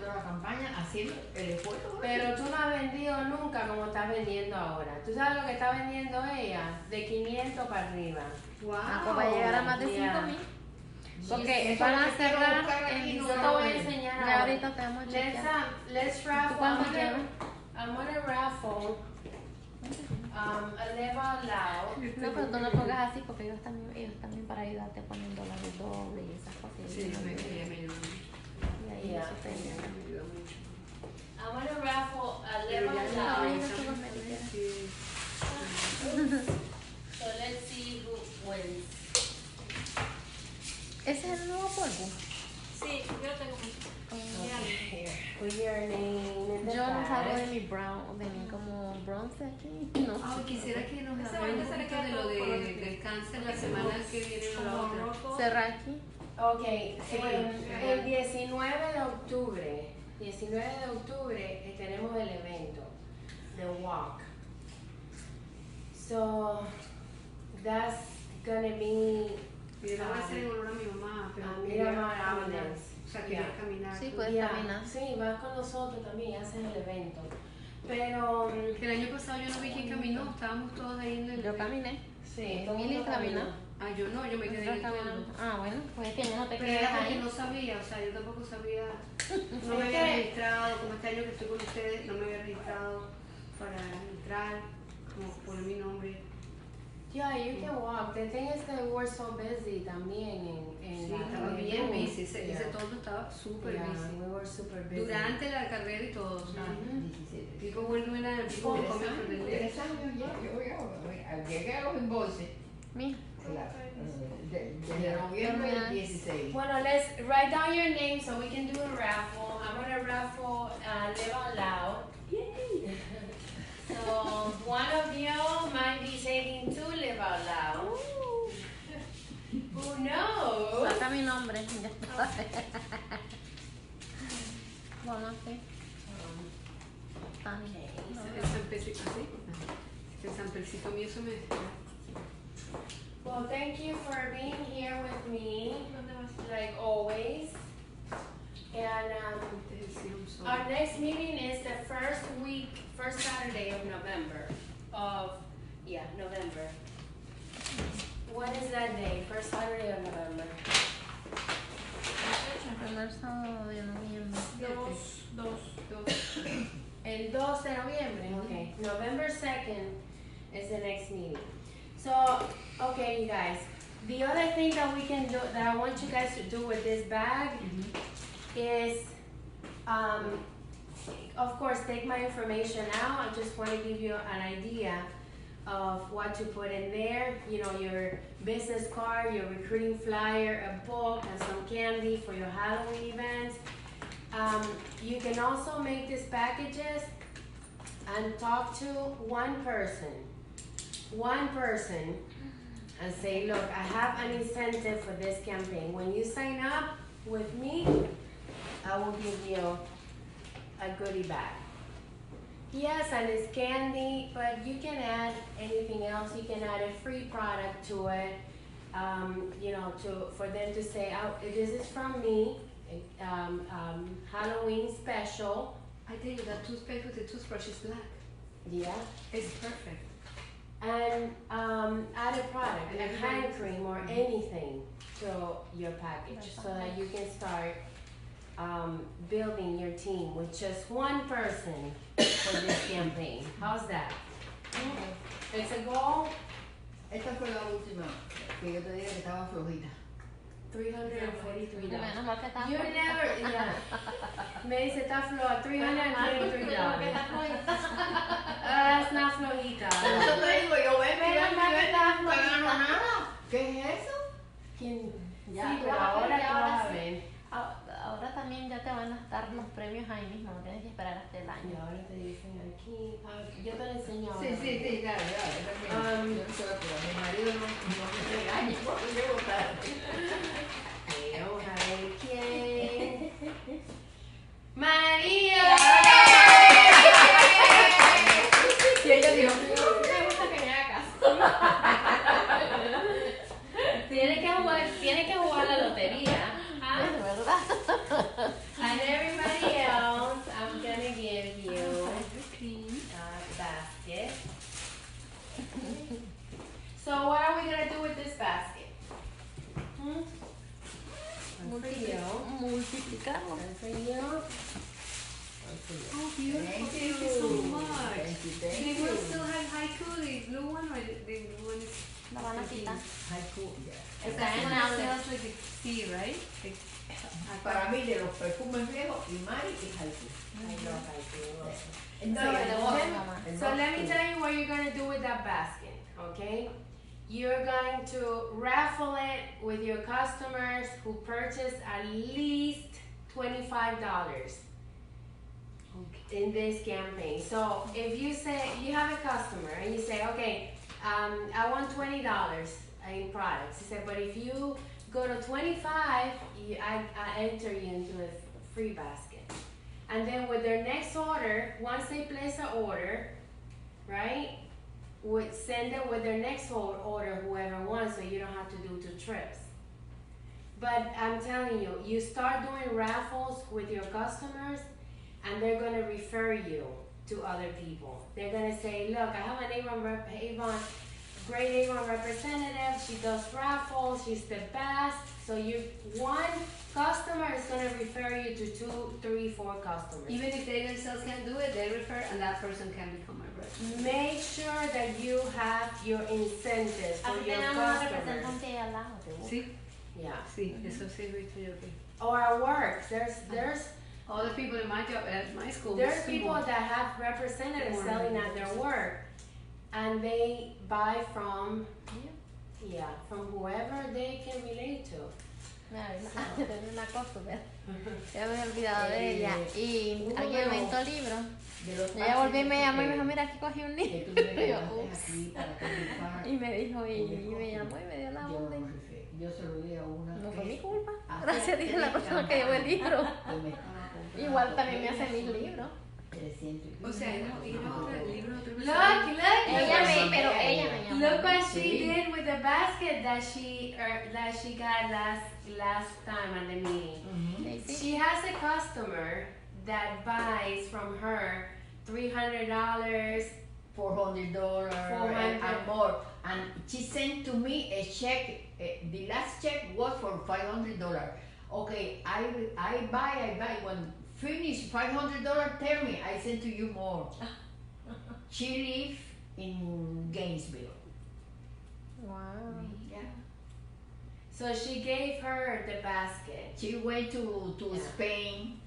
haciendo el esfuerzo. Pero tú no has vendido nunca como está vendiendo ahora. ¿Tú sabes lo que está vendiendo ella? De 500 para arriba. Wow. Ah, pues va a llegar a más de Yeah. 5,000. Porque Eso van es a lo que quiero cerrar buscar aquí, el no Yo te voy a enseñar Y ahora. ahorita te vamos a chequear. Let's ¿Tú raffle. cuánto llevas? I'm gonna raffle a level out. No, pero tú no pongas así porque ellos también para ayudarte ponen dólares dobles y esas cosas. Sí, ella me ayudó mucho. Y ahí Yeah. eso te Ella me ayudó mucho. I'm gonna raffle a Pero level ya out. no, no, eso no me sí. queda. Sí. So let's see who wins. ¿Ese es el nuevo polvo? Sí, yo lo tengo. Here, put your name in the Yo no salgo de bag. mi brown, de mi como bronce aquí. No. Ay, quisiera que nos Ese hablara un momento se le poquito queda de lo todo de, color. del cáncer la semana que viene o la Como otra. rojo. Cerra aquí. Okay, bueno, el 19 de octubre, tenemos el evento, the walk. So that's gonna be Y yo lo voy a hacer en honor a mi mamá, pero Mira, quería mamá, caminar. Agnes. O sea, quería Yeah. caminar. Sí, puedes yeah, caminar. sí, vas con nosotros también, haces el evento. Pero El año pasado yo no vi quién caminó, estábamos todos ahí en el... Yo caminé. sí, todo el Mili mundo caminó. Ah, yo no, yo me quedé en el Nosotros fondo. caminamos. Ah, bueno, pues es que ya no te Pero quedas era porque ahí. no sabía, o sea, yo tampoco sabía, no Es me había que- registrado, como este año que estoy con ustedes, no me había registrado para entrar, como poner mi nombre. Yeah, you can walk. The thing is that we're so busy también en Sí, la estaba bien reunión. busy, ese Yeah. todo estaba súper Yeah, busy. we were super busy. Durante la carrera y todo, o sea, Ujú. 17. people were doing it, people were coming from the left. 3 años ya, llegué a los embolses. Mira. Claro, desde noviembre del 16. Bueno, let's write down your name so we can do a raffle. I'm gonna raffle live out loud. Yay! So one of you might be saving to live out loud. Who knows? Saca mi nombre. Ya sabes. Vamos a hacer. Okay. El sampercito, ¿sí? El sampercito mío se me... Well, thank you for being here with me, like always. And our next meeting is the first Saturday of November. November. What is that day? First Saturday of November. El primer sábado de noviembre. Dos. El 2 de noviembre. Okay. November 2nd is the next meeting. So, okay, you guys. The other thing that we can do, that I want you guys to do with this bag is, of course, take my information out. I just want to give you an idea of what to put in there. You know, your business card, your recruiting flyer, a book, and some candy for your Halloween events. You can also make these packages and talk to one person, and say, look, I have an incentive for this campaign. When you sign up with me, I will give you a goodie bag. Yes, and it's candy, but you can add anything else. You can add a free product to it, you know, for them to say, oh, this is from me, Halloween special. I tell you, that toothpaste with the toothbrush is black. Yeah. It's perfect. And add a product, a hand cream or anything to your package so that you can start building your team with just one person for this campaign. How's that? It's a goal. Esta fue la última que yo te dije que estaba flojita. $343. Menos mal que está. You never, yeah. Me dice está floja, $323. That's not flojita. Por eso te digo, yo ven, Menos mal que está no flojita. gano nada. ¿Qué es eso? ¿Quién? Ya, Sí, tú pero vas a ver, ahora ya, tú ahora vas a sí. ver. Ahora también ya te van a dar los premios ahí mismo, no tienes que esperar hasta el Y año. ahora te dicen aquí, yo te lo enseño ahora. Sí, dale. Yo no sé, pero mi marido no me regaña porque llego tarde. Vamos a ver quién. María. Y ella dijo, Me gusta que me haga caso. Tiene que jugar la lotería. Es verdad. And everybody else, I'm gonna give you multiplicarlo. And for you. Oh, beautiful. Thank you so much. They will still have haiku, the blue one, or the blue one is... La van a quitar. Haiku, yeah. Está That's en one la that sounds like the sea, right? Para mí, de los perfumes viejos, y Mari y haiku. I love haiku also. No, So, y el so otro, let me tell you what you're going to do with that basket, okay? You're going to raffle it with your customers who purchase at least $25 in this campaign. So if you say, you have a customer and you say, okay, I want $20 in products. You say, but if you go to 25, I enter you into a free basket. And then with their next order, once they place an order, right, would send it with their next order, whoever wants, so you don't have to do 2 trips. But I'm telling you, you start doing raffles with your customers, and they're gonna refer you to other people. They're gonna say, look, I have an great Avon representative, she does raffles, she's the best. So one customer is gonna refer you to 2, 3, 4 customers. Even if they themselves can't do it, they refer, and that person can become a representative. Make sure that you have your incentives for Aquí your tenemos un customers. representante ahí al lado. ¿te gusta? Sí, Yeah. sí, eso sí, Rita, yo creo. Or at work, there's All the people in my job, at my school. There's school. people that have representatives selling at their work, and they buy from from whoever they can relate to. Mira, yo tenía una costumbre. Ya me había olvidado de ella. Y alguien me inventó libro. Y ella volvió y me llamó y me dijo, mira, aquí cogí un libro. Y yo, ups. Y me dijo, y me llamó y me dio la orden. Yo se lo di a una. No fue mi culpa. Gracias a Dios la persona que llevó el libro. Igual también me hace mis libros. O sea, el libro no te Look, Ella me llamó. Look what she did with the basket that she got last time at the meeting. She has a customer that buys from her $300, $400 and more. And she sent to me a check. The last check was for $500. Okay, I buy. When finish $500, tell me. I send to you more. She lives in Gainesville. Wow. Yeah. so she gave her the basket. She went to Yeah. Spain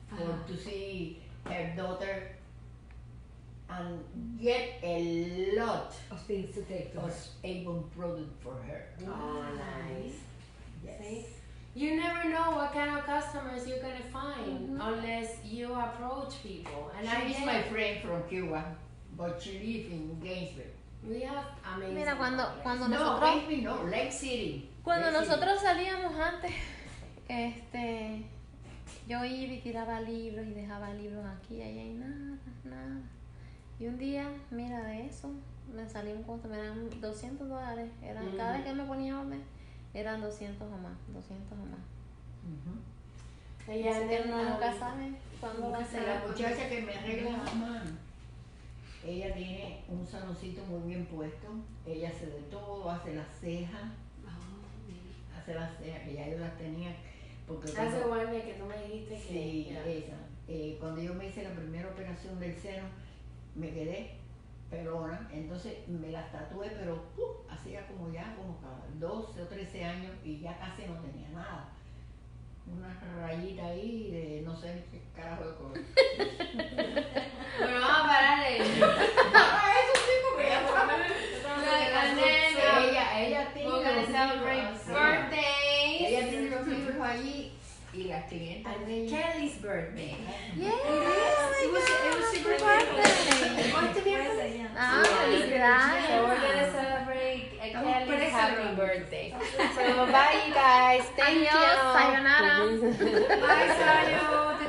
to see her daughter and get a lot Of things to take to her. of Avon product for her. Oh, nice. Yes. See? You never know what kind of customers you're gonna find unless you approach people. And I She is get my it. friend from Cuba, but she lives in Gainesville. We have amazing. Mira, cuando No, nosotros Gainesville, no, Lake City. Cuando Lake City. nosotros salíamos antes, yo iba y tiraba libros y dejaba libros aquí y allá y nada. Y un día, mira, de eso me salió un costo, me dan $200. Cada vez que me ponía orden, eran 200 o más. Yeah, Así and que then, uno nunca sabe cuándo va a ser. La muchacha que me arregla la mano, ella tiene un saloncito muy bien puesto. Ella hace de todo, hace las cejas, que ya yo las tenía. Porque That's the one que tú me dijiste que. sí, yeah. esa. Cuando yo me hice la primera operación del seno, me quedé pelona, entonces me las tatué, pero hacía como cada 12 o 13 años y ya casi no tenía nada. Una rayita ahí de no sé qué carajo de color. Bueno, vamos a parar de eso. Eso sí, porque And then, ella tiene we're gonna los celebrate libros así. birthdays. Ella tiene los libros allí y las clientas And de ella. Kelly's birthday. Yeah, It was super birthday. Ah, felicidades. So we're gonna celebrate Kelly's presa, happy ¿no? birthday. So bye, you guys. Thank Adiós, you. sayonara. Bye, Sayo. Te